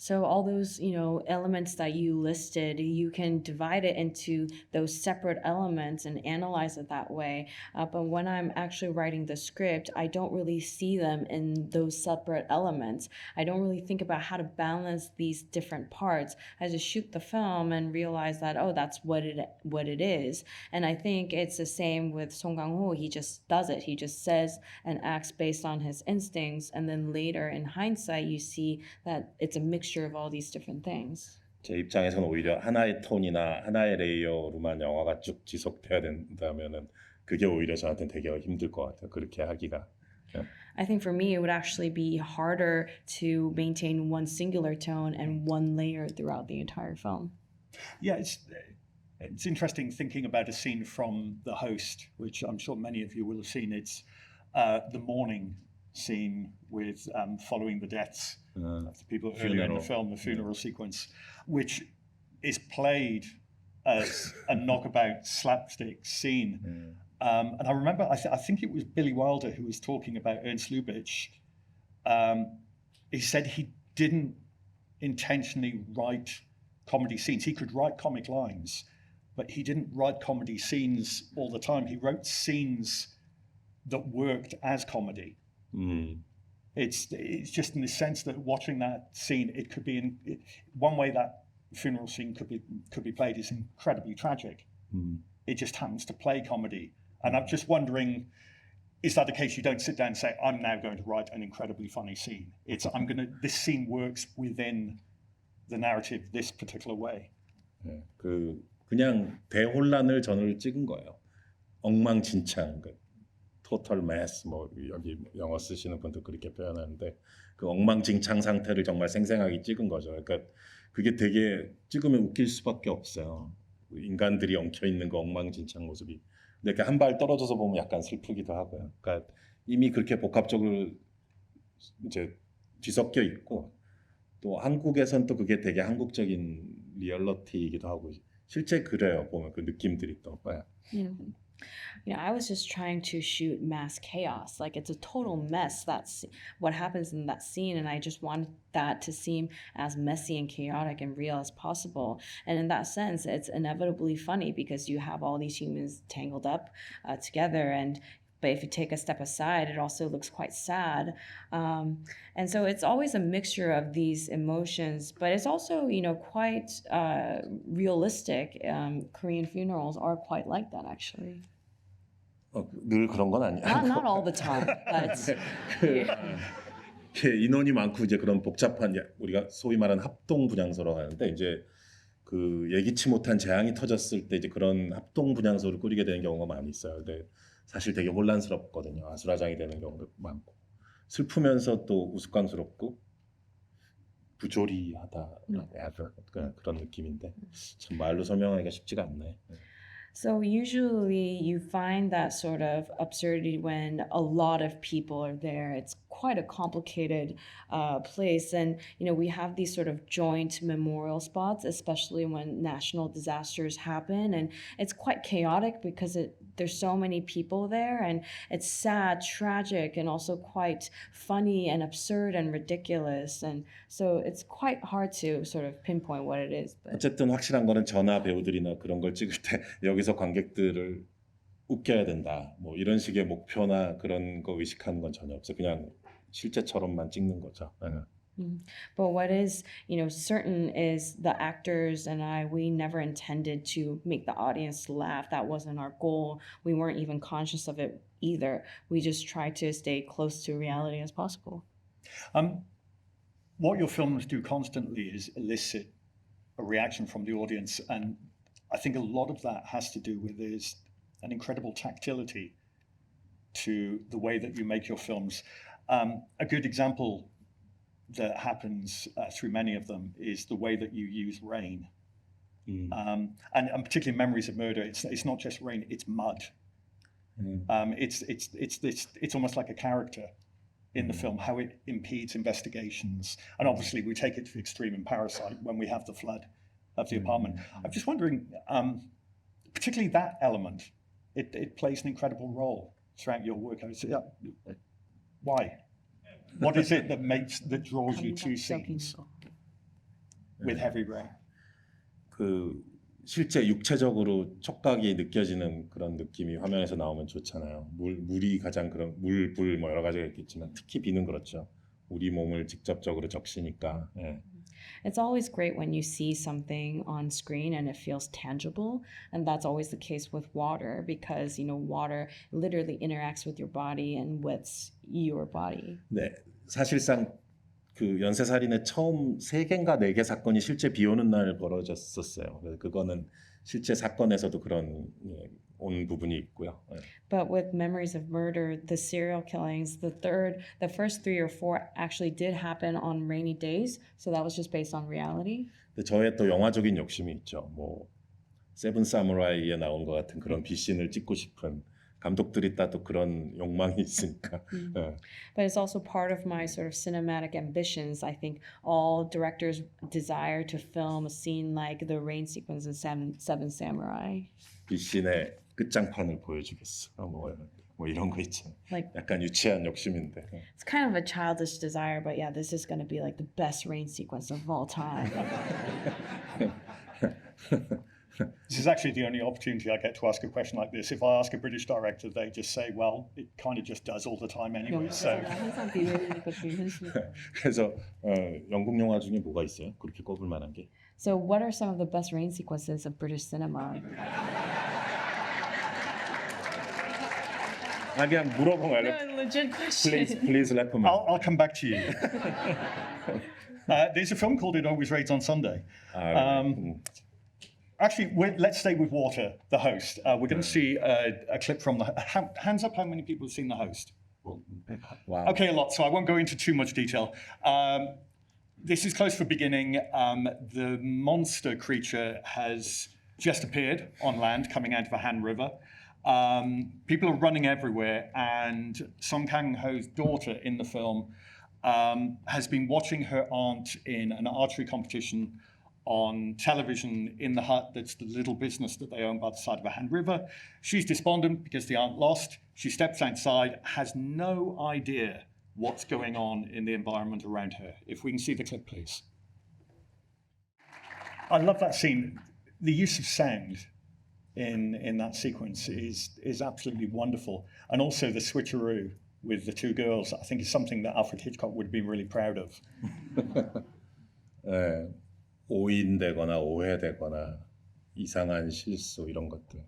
So all those, elements that you listed, you can divide it into those separate elements and analyze it that way. But when I'm actually writing the script, I don't really see them in those separate elements. I don't really think about how to balance these different parts. I just shoot the film and realize that, oh, that's what it is. And I think it's the same with Song Kang-ho. He just does it. He just says and acts based on his instincts. And then later in hindsight, you see that it's a mixture of all these different things. 제 입장에서는 오히려 하나의 톤이나 하나의 레이어로만 영화가 쭉 지속돼야 된다면은 그게 오히려 저한테는 되게 힘들 것 같아요. 그렇게 하기가. I think for me, it would actually be harder to maintain one singular tone and one layer throughout the entire film. Yeah, it's interesting thinking about a scene from The Host, which I'm sure many of you will have seen. It's the mourning scene with following the deaths of the people earlier in the film, the funeral sequence, which is played as a knockabout slapstick scene. And I remember, I think it was Billy Wilder who was talking about Ernst Lubitsch. He said he didn't intentionally write comedy scenes. He could write comic lines, but he didn't write comedy scenes all the time. He wrote scenes that worked as comedy. It's just in the sense that watching that scene, it could be one way that funeral scene could be played is incredibly tragic. It just happens to play comedy, and I'm just wondering, is that the case? You don't sit down and say, I'm now going to write an incredibly funny scene. It's this scene works within the narrative this particular way. 네, 그냥 대혼란을 전을 찍은 거예요. 엉망진창, 토탈 메스, 뭐 여기 영어 쓰시는 분도 그렇게 표현하는데 그 엉망진창 상태를 정말 생생하게 찍은 거죠. 그러니까 그게 되게 찍으면 웃길 수밖에 없어요. 인간들이 엉켜 있는 그 엉망진창 모습이. 근데 이렇게 한 발 떨어져서 보면 약간 슬프기도 하고요. 그러니까 이미 그렇게 복합적으로 이제 뒤섞여 있고 또 한국에선 또 그게 되게 한국적인 리얼리티이기도 하고 실제 그래요. 보면 그 느낌들이 또. I was just trying to shoot mass chaos. Like it's a total mess. That's what happens in that scene. And I just wanted that to seem as messy and chaotic and real as possible. And in that sense, it's inevitably funny because you have all these humans tangled up together. But if you take a step aside, it also looks quite sad. And so it's always a mixture of these emotions, but it's also, quite realistic. Korean funerals are quite like that, actually. 늘 그런 건 아니야. Not all the time, but 인원이 많고 이제 그런 복잡한 우리가 소위 말하는 합동 분향소라고 하는데 이제 그 예기치 못한 재앙이 터졌을 때 이제 그런 합동 분향소를 꾸리게 되는 경우가 많이 있어요. 근데 사실 되게 혼란스럽거든요. 아수라장이 되는 경우도 많고 슬프면서 또 우스꽝스럽고 부조리하다 그런 느낌인데 참 말로 설명하기가 쉽지가 않네. so usually you find that sort of absurdity when a lot of people are there. It's quite a complicated place, and we have these sort of joint memorial spots, especially when national disasters happen, and it's quite chaotic because there's so many people there, and it's sad, tragic, and also quite funny and absurd and ridiculous, and so it's quite hard to sort of pinpoint what it is. But 어쨌든 확실한 거는 전화 배우들이나 그런 걸 찍을 때 여기서 관객들을 웃겨야 된다. 뭐 이런 식의 목표나 그런 거 의식하는 건 전혀 없어. 그냥 실제처럼만 찍는 거죠. But what is, certain is the actors and we never intended to make the audience laugh. That wasn't our goal. We weren't even conscious of it either. We just tried to stay close to reality as possible. What your films do constantly is elicit a reaction from the audience, and I think a lot of that has to do with is an incredible tactility to the way that you make your films. A good example that happens through many of them is the way that you use rain. And particularly Memories of Murder, it's not just rain, it's mud. It's almost like a character in the film, how it impedes investigations. And obviously we take it to the extreme in Parasite when we have the flood of the apartment. I'm just wondering, particularly that element, it plays an incredible role throughout your work. Why? What is it that draws you to scenes with heavy rain? 그 실제 육체적으로 촉각이 느껴지는 그런 느낌이 화면에서 나오면 좋잖아요. 물이 가장 그런 불 뭐 여러 가지가 있겠지만 특히 비는 그렇죠. 우리 몸을 직접적으로 적시니까. 예. It's always great when you see something on screen and it feels tangible, and that's always the case with water because water literally interacts with your body and wets your body. 네, 사실상 그 연쇄살인의 처음 3개인가 4개 사건이 실제 비 오는 날 벌어졌었어요. 그래서 그거는 실제 사건에서도 그런 온 부분이 있고요. But with Memories of Murder, the serial killings, the first 3 or 4 actually did happen on rainy days, so that was just based on reality. 근데 저의 또 영화적인 욕심이 있죠. 뭐 세븐 사무라이에 나온 것 같은 그런 비씬을 찍고 싶은 감독들이 또 그런 욕망이 있으니까. But it's also part of my sort of cinematic ambitions. I think all directors desire to film a scene like the rain sequence in Seven Samurai. 비씬의 끝장판을 보여주겠어. 뭐 이런 거 있잖아. 약간 유치한 욕심인데. It's kind of a childish desire, but yeah, this is going to be like the best rain sequence of all time. This is actually the only opportunity I get to ask a question like this. If I ask a British director, they just say, well, it kind of just does all the time anyway. So. 그래서 영국 영화 중에 뭐가 있어요? 그렇게 꼽을 만한 게? So what are some of the best rain sequences of British cinema? 그냥 물어본 거야. Legit question. Please let me. I'll come back to you. There's a film called It Always Rains on Sunday. Actually, let's stay with Water, The Host. We're going to see a clip from hands up, how many people have seen The Host? Wow. Okay, a lot, so I won't go into too much detail. This is close for beginning. The monster creature has just appeared on land, coming out of a Han River. People are running everywhere, and Song Kang-ho's daughter in the film has been watching her aunt in an archery competition on television in the hut. That's the little business that they own by the side of a Han River. She's despondent because the aunt lost. She steps outside, has no idea what's going on in the environment around her. If we can see the clip, please. I love that scene. The use of sound in that sequence is absolutely wonderful. And also the switcheroo with the two girls, I think is something that Alfred Hitchcock would be really proud of. 네, 오인되거나 오해되거나 이상한 실수 이런 것들.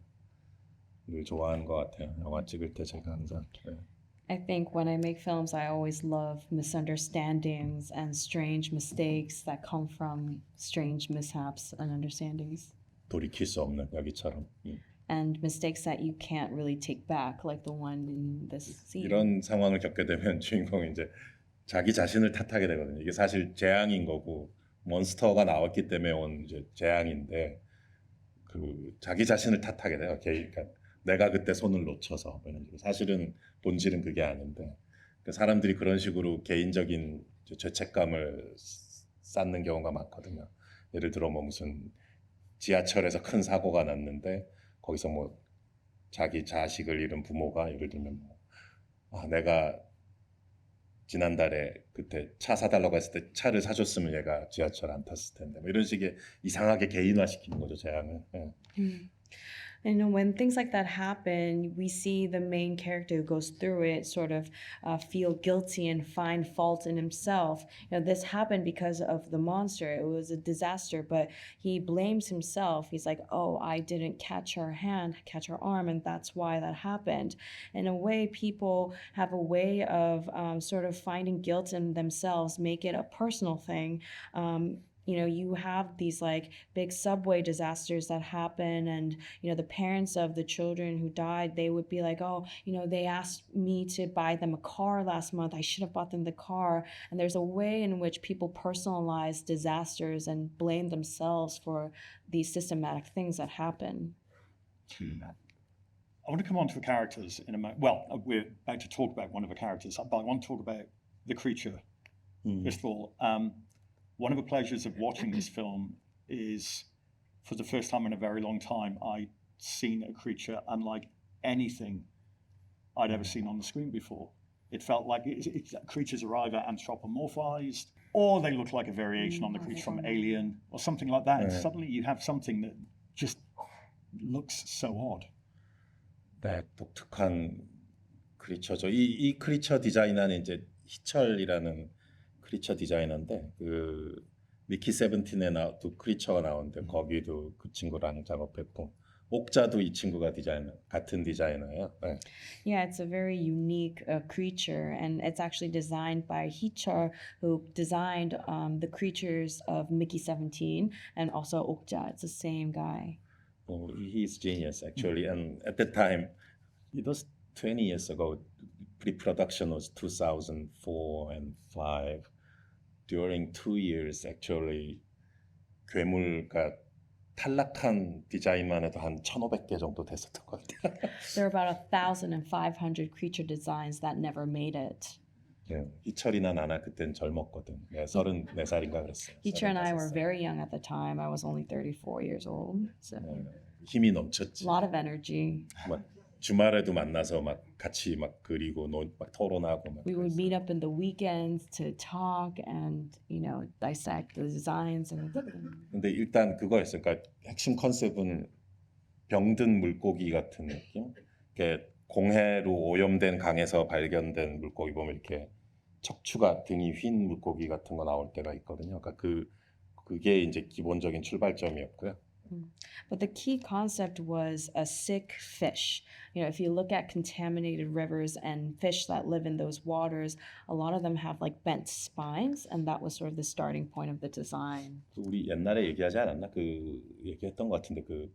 좋아하는 것 같아요. 영화 찍을 때 제가 항상. 네. I think when I make films, I always love misunderstandings and strange mistakes that come from strange mishaps and understandings. 돌이킬 수 없는 여기처럼. And mistakes that you can't really take back, like the one in this scene. 이런 상황을 겪게 되면 주인공이 이제 자기 자신을 탓하게 되거든요. 이게 사실 재앙인 거고 몬스터가 나왔기 때문에 온 이제 재앙인데 그 자기 자신을 탓하게 돼요. 그러니까 내가 그때 손을 놓쳐서 뭐 이런 식으로. 사실은 본질은 그게 아닌데 그러니까 사람들이 그런 식으로 개인적인 죄책감을 쌓는 경우가 많거든요. 예를 들어 뭐 무슨 지하철에서 큰 사고가 났는데 거기서 뭐 자기 자식을 잃은 부모가 예를 들면 뭐 내가 지난달에 그때 차 사달라고 했을 때 차를 사줬으면 얘가 지하철 안 탔을 텐데 뭐 이런 식의 이상하게 개인화시키는 거죠 재앙을. 예. And when things like that happen, we see the main character who goes through it sort of feel guilty and find fault in himself. You know, this happened because of the monster. It was a disaster, but he blames himself. He's like, oh, I didn't catch her hand, catch her arm, and that's why that happened. In a way, people have a way of sort of finding guilt in themselves, make it a personal thing. You know, you have these like big subway disasters that happen, and you know the parents of the children who died, they would be like, oh, you know, they asked me to buy them a car last month, I should have bought them the car. And there's a way in which people personalize disasters and blame themselves for these systematic things that happen. I want to come on to the characters in a moment. Well, we're about to talk about one of the characters, but I want to talk about the creature first of all. One of the pleasures of watching this film is, for the first time in a very long time, I'd seen a creature unlike anything I'd ever seen on the screen before. It felt like creatures are either anthropomorphized or they look like a variation on the creature from Alien or something like that. And suddenly you have something that just looks so odd. 네, 독특한 크리처죠. 이 크리처 디자이너는 이제 희철이라는 크리처 디자이너인데 그 미키 세븐틴에 또 크리처가 나오는데 거기도 그 친구랑 작업했고 옥자도 이 친구가 같은 디자이너예요. 네. Yeah, it's a very unique creature, and it's actually designed by Hichar, who designed the creatures of Mickey 17 and also Okja. It's the same guy. He's genius actually, and at that time, it was 20 years ago. Pre-production was 2004 and 5. During 2 years, actually, 괴물가 탈락한 디자인만 해도 한 1,500개 정도 됐었던 것 같아요. There are about 1,500 creature designs that never made it. 네, 희철이나 나나 그땐 젊었거든. 네, 34살인가 그랬어요. Hichar and I were very young at the time. I was only 34 years old. So 힘이 넘쳤지. a lot of energy. 막 주말에도 만나서 막 같이 막 그리고 막 토론하고 막 We would meet up in the weekends to talk and, you know, dissect the designs. And 근데 일단 그거였어요. 그러니까 핵심 컨셉은 병든 물고기 같은 느낌. 이렇게 공해로 오염된 강에서 발견된 물고기 보면 이렇게 척추가 등이 휜 물고기 같은 거 나올 때가 있거든요. 그러니까 그게 이제 기본적인 출발점이었고요. But the key concept was a sick fish. You know, if you look at contaminated rivers and fish that live in those waters, a lot of them have like bent spines, and that was sort of the starting point of the design. 우리 옛날에 얘기하지 않았나? 그 얘기했던 것 같은데 그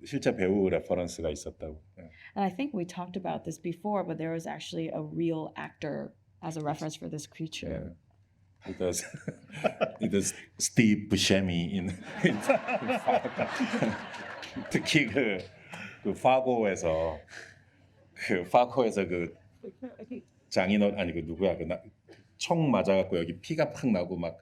실제 배우 레퍼런스가 있었다고. And I think we talked about this before, but there was actually a real actor as a reference for this creature. It does Steve Buscemi in 특히 그 파고에서 그 장인어른 아니 그 누구야 총 맞아갖고 여기 피가 팍 나고 막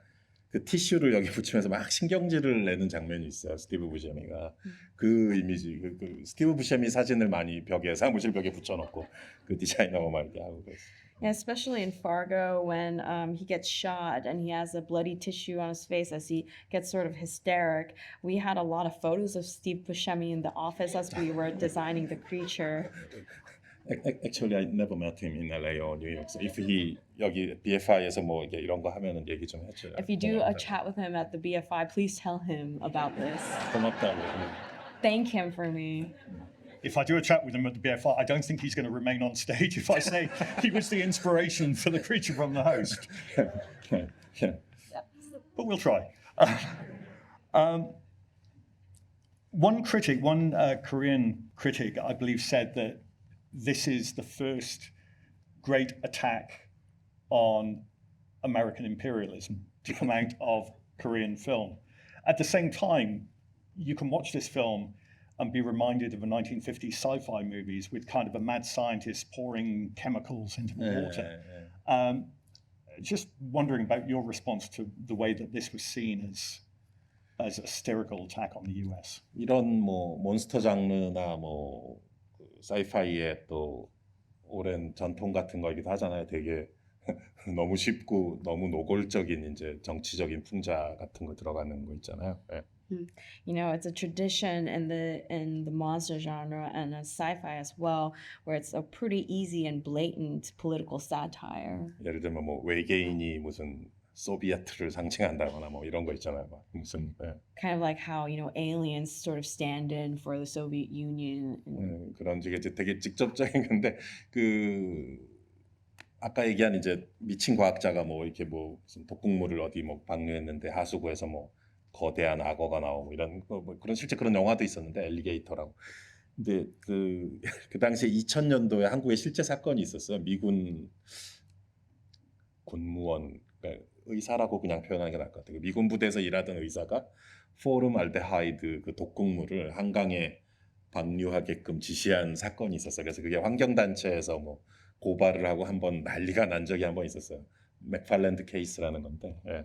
그 티슈를 여기 붙이면서 막 신경질을 내는 장면이 있어요. 스티브 부셰미가 그 이미지 그 스티브 부셰미 사진을 많이 사무실 벽에 붙여놓고 그 디자이너가 막 이렇게 하고 그랬어요. Yeah, especially in Fargo when he gets shot and he has a bloody tissue on his face as he gets sort of hysteric. We had a lot of photos of Steve Buscemi in the office as we were designing the creature. Actually, I never met him in LA or New York. So if he 여기 BFI에서 뭐 이런 거 하면은 얘기 좀 해줘요. If you do a chat with him at the BFI, please tell him about this. 고맙다고. thank him for me. If I do a chat with him at the BFI, I don't think he's going to remain on stage if I say he was the inspiration for the creature from the host. But we'll try. One critic, one Korean critic, I believe, said that this is the first great attack on American imperialism to come out of Korean film. At the same time, you can watch this film and be reminded of the 1950s sci-fi movies with kind of a mad scientist pouring chemicals into the water. Just wondering about your response to the way that this was seen as a satirical attack on the US. 이런 뭐 몬스터 장르나 뭐 사이파이의 또 오랜 전통 같은 거이기도 하잖아요. 되게 너무 쉽고 너무 노골적인 이제 정치적인 풍자 같은 거 들어가는 거 있잖아요. 예. You know, it's a tradition in the monster genre and sci-fi as well, where it's a pretty easy and blatant political satire. 예를 들면 뭐 외계인이 무슨 소비에트를 상징한다거나 뭐 이런 거 있잖아요. 막 무슨 Kind of like how, you know, aliens sort of stand in for the Soviet Union. 그런 식의 이제 되게 직접적인 건데 그 아까 얘기한 이제 미친 과학자가 뭐 이렇게 뭐 무슨 독극물을 어디 뭐 방류했는데 하수구에서 뭐 거대한 악어가 나오고 이런 뭐 그런 실제 그런 영화도 있었는데 엘리게이터라고. 근데 그 당시에 2000년도에 한국에 실제 사건이 있었어요. 미군 군무원 그러니까 의사라고 그냥 표현하는 게 나을 것 같아요. 미군 부대에서 일하던 의사가 포름알데하이드 그 독극물을 한강에 방류하게끔 지시한 사건이 있었어요. 그래서 그게 환경단체에서 뭐 고발을 하고 한번 난리가 난 적이 한번 있었어요. 맥팔랜드 케이스라는 건데. 예.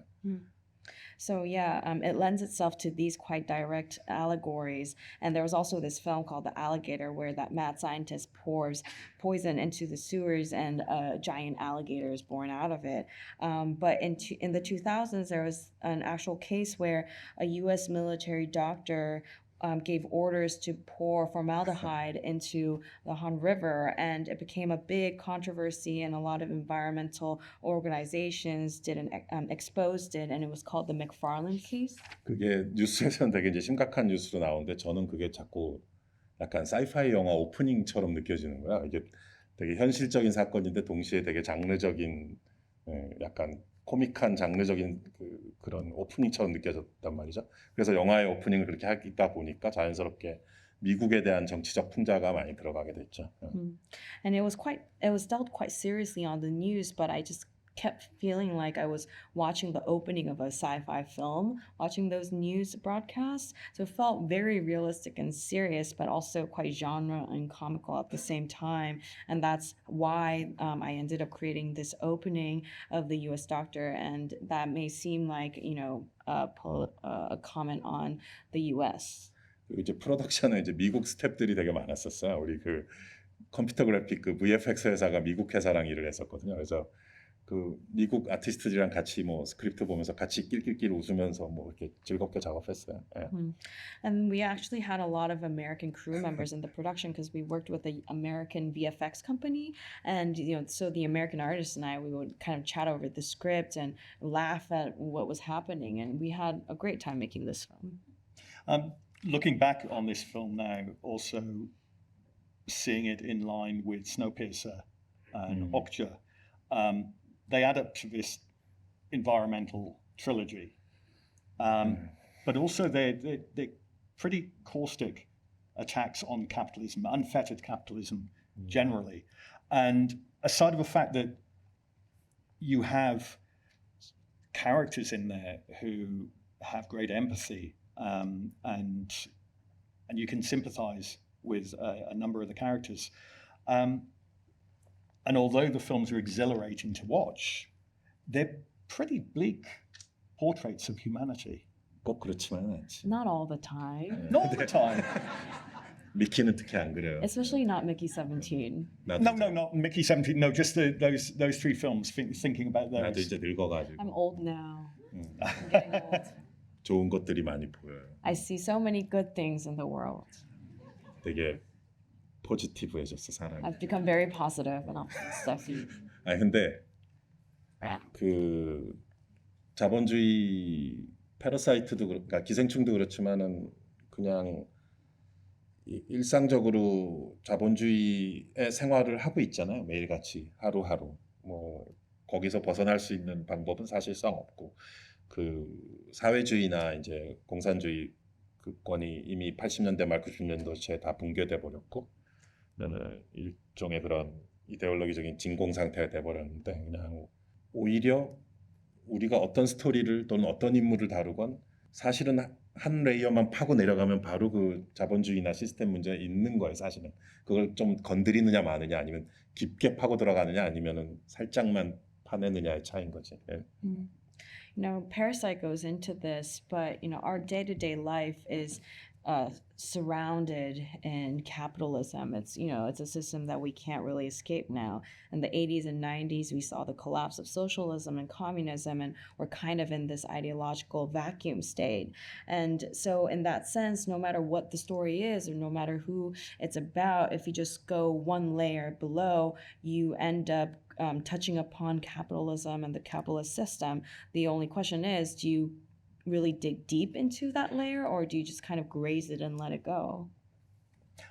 So yeah, it lends itself to these quite direct allegories. And there was also this film called The Alligator, where that mad scientist pours poison into the sewers, and a giant alligator is born out of it. But in the 2000s, there was an actual case where a U.S. military doctor gave orders to pour formaldehyde into the Han River, and it became a big controversy, and a lot of environmental organizations exposed it, and it was called the McFarland case. 그게 뉴스에서는 되게 이제 심각한 뉴스로 나오는데 저는 그게 자꾸 약간 사이파이 영화 오프닝처럼 느껴지는 거야. 이게 되게 현실적인 사건인데 동시에 되게 장르적인 약간 코믹한 장르적인 그런 오프닝처럼 느껴졌단 말이죠. 그래서 영화의 오프닝을 그렇게 하다 보니까 자연스럽게 미국에 대한 정치적 풍자가 많이 들어가게 됐죠. And it was dealt quite seriously on the news, but I just kept feeling like I was watching the opening of a sci-fi film, watching those news broadcasts. So it felt very realistic and serious, but also quite genre and comical at the same time. And that's why I ended up creating this opening of the U.S. Doctor, and that may seem like, you know, a comment on the U.S. 그리고 이제 프로덕션에 이제 미국 스태프들이 되게 많았었어요. 우리 그 컴퓨터 그래픽 그 VFX 회사가 미국 회사랑 일을 했었거든요. 그래서 그 미국 아티스트들이랑 같이 뭐 스크립트 보면서 같이 낄낄낄 웃으면서 뭐 이렇게 즐겁게 작업했어요. 예. And we actually had a lot of American crew members in the production because we worked with an American VFX company, and you know, so the American artists and we would kind of chat over the script and laugh at what was happening, and we had a great time making this film. Looking back on this film now, also seeing it in line with Snowpiercer and Okja, they add up to this environmental trilogy. But also they're pretty caustic attacks on capitalism, unfettered capitalism generally. And aside of the fact that you have characters in there who have great empathy, and you can sympathize with a number of the characters. And although the films are exhilarating to watch, they're pretty bleak portraits of humanity. 꼭 그렇지만은 않지. Not all the time, Not all the time. 미키는 특히 안 그래요. especially not Mickey 17. 나도, No, not Mickey 17. No, just those three films. Thinking about 나도 those. 이제 늙어가지고 I'm old now. I'm getting old. 좋은 것들이 많이 보여요. I see so many good things in the world. 되게 포지티브해졌어 사람이. I've become very positive and stuffy. 아니 근데 그 자본주의 패러사이트도 그러니까 기생충도 그렇지만은 그냥 일상적으로 자본주의의 생활을 하고 있잖아요. 매일같이 하루하루. 뭐 거기서 벗어날 수 있는 방법은 사실상 없고 그 사회주의나 이제 공산주의 그권이 이미 80년대 말 90년도 초에 다 붕괴돼 버렸고 그다음에 일종의 그런 이데올로기적인 진공 상태가 돼 버렸는데 그냥 오히려 우리가 어떤 스토리를 또는 어떤 인물을 다루건 사실은 한 레이어만 파고 내려가면 바로 그 자본주의나 시스템 문제가 있는 거예요, 사실은. 그걸 좀 건드리느냐 마느냐 아니면 깊게 파고 들어가느냐 아니면은 살짝만 파내느냐의 차이인 거지. 예. Mm. You know, Parasite goes into this, but you know, our day-to-day life is surrounded in capitalism. It's, you know, it's a system that we can't really escape now. In the 80s and 90s, we saw the collapse of socialism and communism, and we're kind of in this ideological vacuum state. And so, in that sense, no matter what the story is, or no matter who it's about, if you just go one layer below, you end up touching upon capitalism and the capitalist system. The only question is, do you really dig deep into that layer, or do you just kind of graze it and let it go?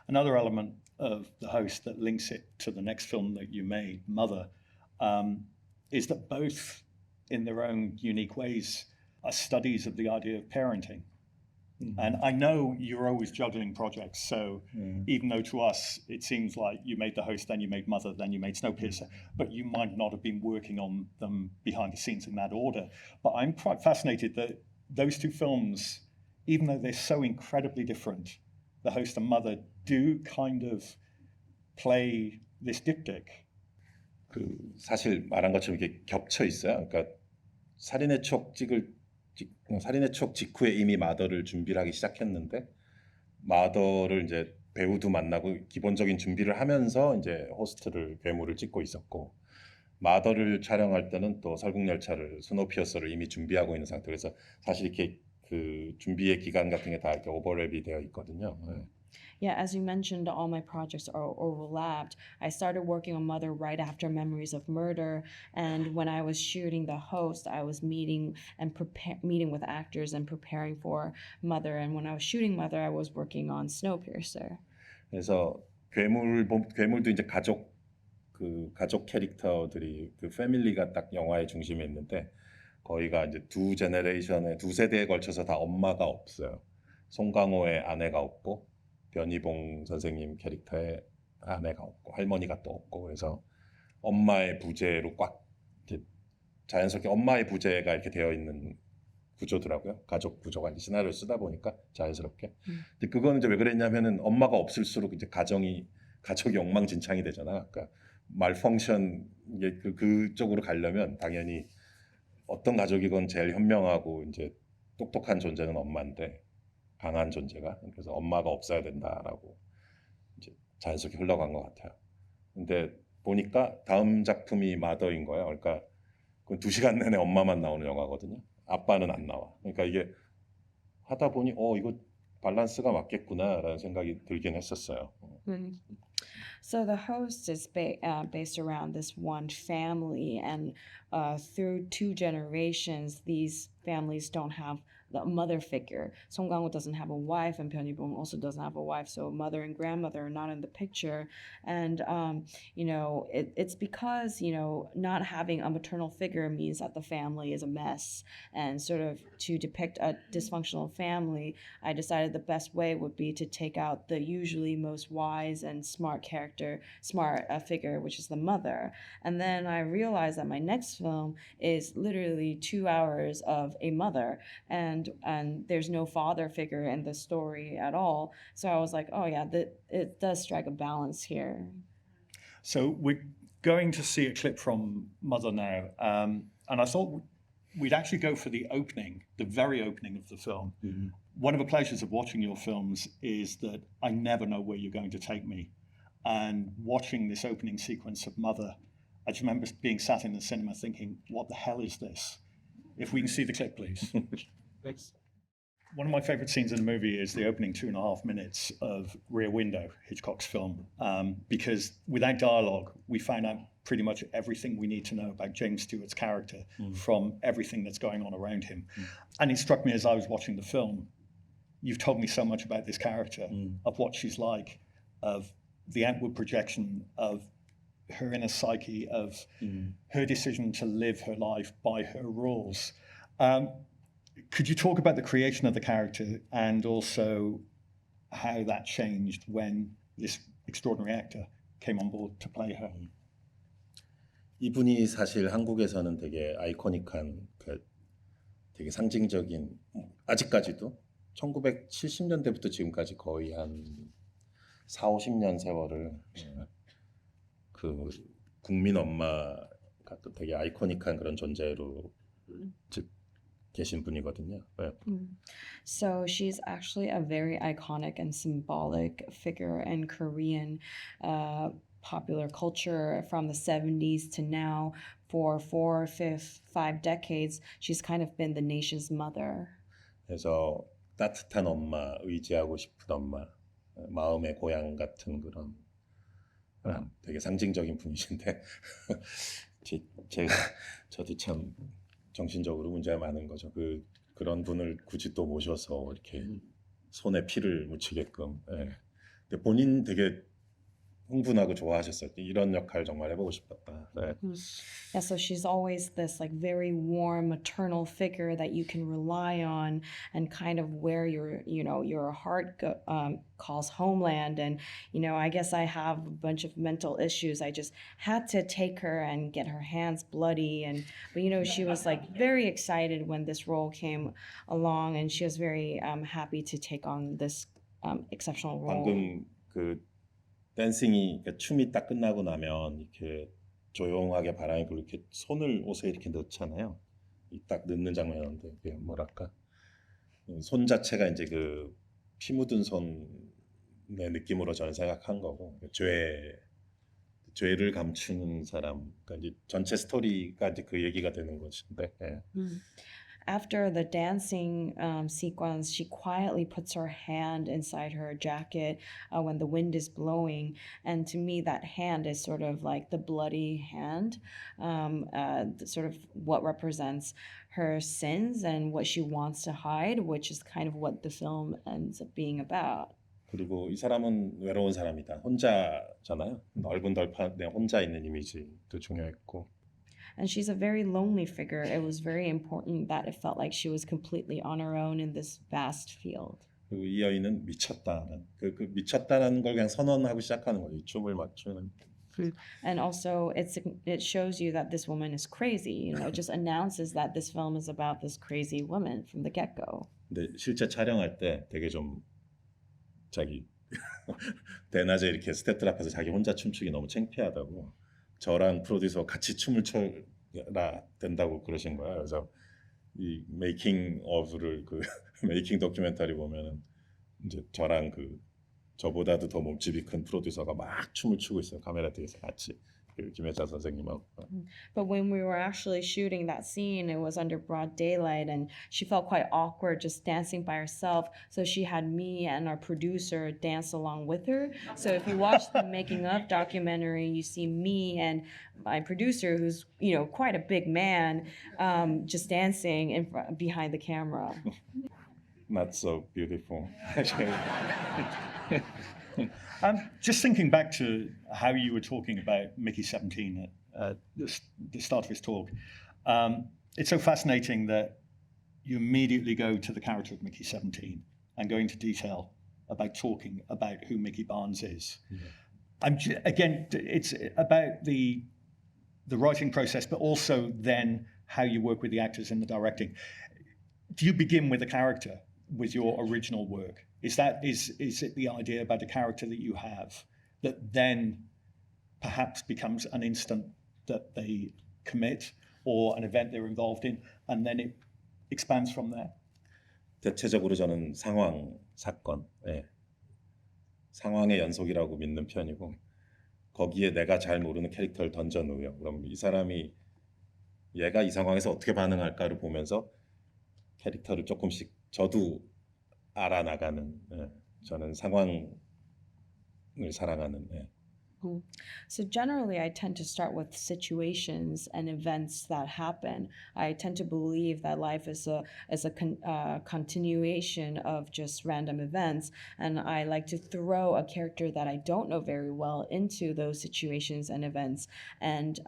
Another element of The Host that links it to the next film that you made, Mother, is that both, in their own unique ways, are studies of the idea of parenting. And I know you're always juggling projects, so even though to us it seems like you made The Host, then you made Mother, then you made Snowpiercer, but you might not have been working on them behind the scenes in that order. But I'm quite fascinated that those two films, even though they're so incredibly different, The Host and Mother, do kind of play this diptych. 그 사실 말한 것처럼 이게 겹쳐 있어요. 그러니까 살인의 추억 살인의 추억 직후에 이미 마더를 준비를 하기 시작했는데 마더를 이제 배우도 만나고 기본적인 준비를 하면서 이제 호스트를 괴물을 찍고 있었고 마더를 촬영할 때는 또 설국열차를 스노피어서를 이미 준비하고 있는 상태. 그래서 사실 이렇게 그 준비의 기간 같은 게 다 이렇게 오버랩이 되어 있거든요. 네. Yeah, as you mentioned, all my projects are overlapped. I started working on Mother right after Memories of Murder, and when I was shooting The Host, I was meeting with actors and preparing for Mother. And when I was shooting Mother, I was working on Snowpiercer. 그래서 괴물도 이제 가족 캐릭터들이 그 패밀리가 딱 영화의 중심에 있는데 거기가 이제 두 세대에 걸쳐서 다 엄마가 없어요. 송강호의 아내가 없고 변희봉 선생님 캐릭터의 아내가 없고 할머니가 또 없고 그래서 엄마의 부재로 꽉 이렇게 자연스럽게 엄마의 부재가 이렇게 되어 있는 구조더라고요. 가족 구조가 시나리오를 쓰다 보니까 자연스럽게. 근데 그거는 이제 왜 그랬냐면은 엄마가 없을수록 이제 가족이 엉망진창이 되잖아. 그러니까 말펑션 이게 그쪽으로 가려면 당연히 어떤 가족이건 제일 현명하고 이제 똑똑한 존재는 엄마인데 강한 존재가 그래서 엄마가 없어야 된다라고 이제 자연스럽게 흘러간 것 같아요. 근데 보니까 다음 작품이 마더인 거예요. 그러니까 그 2시간 내내 엄마만 나오는 영화거든요. 아빠는 안 나와. 그러니까 이게 하다 보니 이거 밸런스가 맞겠구나라는 생각이 들긴 했었어요. So The Host is based around this one family, and through 2 generations, these families don't have the mother figure. Song Kang-ho doesn't have a wife, and Pyeonibong also doesn't have a wife, so mother and grandmother are not in the picture. And you know, it's because, you know, not having a maternal figure means that the family is a mess. And sort of to depict a dysfunctional family, I decided the best way would be to take out the usually most wise and smart figure, which is the mother. And then I realized that my next film is literally 2 hours of a mother, and there's no father figure in the story at all. So I was like, oh yeah, it does strike a balance here. So we're going to see a clip from Mother now, and I thought we'd actually go for the opening, the very opening of the film. One of the pleasures of watching your films is that I never know where you're going to take me. And watching this opening sequence of Mother, I just remember being sat in the cinema thinking, what the hell is this? If we can see the clip, please. Thanks. One of my favorite scenes in the movie is the opening 2.5 minutes of Rear Window, Hitchcock's film, because without dialogue, we find out pretty much everything we need to know about James Stewart's character from everything that's going on around him. And it struck me as I was watching the film, you've told me so much about this character, of what she's like, of the outward projection of her inner psyche, of her decision to live her life by her rules. Could you talk about the creation of the character and also how that changed when this extraordinary actor came on board to play her? 이분이 사실 한국에서는 되게 아이코닉한 되게 상징적인 아직까지도 1970년대부터 지금까지 거의 한 4, 50년 세월을 그 국민 엄마가 또 되게 아이코닉한 그런 존재로 즉 계신 분이거든요. 네. So she's actually a very iconic and symbolic figure in Korean popular culture from the 70s to now. For 4, 5 decades, she's kind of been the nation's mother. 그래서 따뜻한 엄마, 의지하고 싶은 엄마, 마음의 고향 같은 그런 되게 상징적인 분이신데 저도 참 정신적으로 문제가 많은 거죠. 그런 분을 굳이 또 모셔서 이렇게 손에 피를 묻히게끔. 예. 근데 본인 되게 흥분하고 좋아하셨어요. 이런 역할 정말 해보고 싶었다. 네. Yeah, so she's always this like very warm maternal figure that you can rely on and kind of where your heart calls homeland. And, I guess I have a bunch of mental issues. I just had to take her and get her hands bloody. But, she was like very excited when this role came along and she was very happy to take on this exceptional role. 방금 댄싱이 그러니까 춤이 딱 끝나고 나면 이렇게 조용하게 바람이 불고 이렇게 손을 옷에 이렇게 넣잖아요. 딱 넣는 장면인데 그게 뭐랄까 손 자체가 이제 피 묻은 손의 느낌으로 저는 생각한 거고 죄를 감추는 사람 그러니까 이제 전체 스토리가 이제 그 얘기가 되는 것인데. 예. After the dancing sequence, she quietly puts her hand inside her jacket when the wind is blowing. And to me, that hand is sort of like the bloody hand, sort of what represents her sins and what she wants to hide, which is kind of what the film ends up being about. 그리고 이 사람은 외로운 사람이다. 혼자잖아요. 넓은 덜판에 혼자 있는 이미지도 중요했고. And she's a very lonely figure. It was very important that it felt like she was completely on her own in this vast field. 그리고 이 여인은 미쳤다는 미쳤다는 걸 그냥 선언하고 시작하는 거예요. 이 춤을 맞추는. And also it shows you that this woman is crazy. It just announces that this film is about this crazy woman from the get-go. 근데 실제 촬영할 때 되게 좀 자기 대낮에 이렇게 스태프들 앞에서 자기 혼자 춤추기 너무 창피하다고. 저랑 프로듀서 같이 춤을 춰라 된다고 그러신 거야. 그래서 이 메이킹 오브를 메이킹 다큐멘터리 보면은 이제 저랑 저보다도 더 몸집이 큰 프로듀서가 막 춤을 추고 있어요. 카메라 뒤에서 같이 김혜자 선생님하고. But when we were actually shooting that scene, it was under broad daylight and she felt quite awkward just dancing by herself. So she had me and our producer dance along with her. So if you watch the making of documentary, you see me and my producer, who's quite a big man, just dancing behind the camera. Not so beautiful. Just thinking back to how you were talking about Mickey 17 at the start of his talk, it's so fascinating that you immediately go to the character of Mickey 17 and go into detail about talking about who Mickey Barnes is. Yeah. Again, it's about the writing process, but also then how you work with the actors in the directing. Do you begin with a character with your original work? Is it the idea about a character that you have that then perhaps becomes an instant that they commit or an event they're involved in, and then it expands from there? 대체적으로 저는 상황, 사건, 상황의 연속이라고 믿는 편이고 거기에 내가 잘 모르는 캐릭터를 던져놓으요. 그럼 이 사람이 얘가 이 상황에서 어떻게 반응할까를 보면서 캐릭터를 조금씩 저도 알아나가는 저는 상황을 사랑하는 So generally, I tend to start with situations and events that happen. I tend to believe that life is a continuation of just random events, and I like to throw a character that I don't know very well into those situations and events, and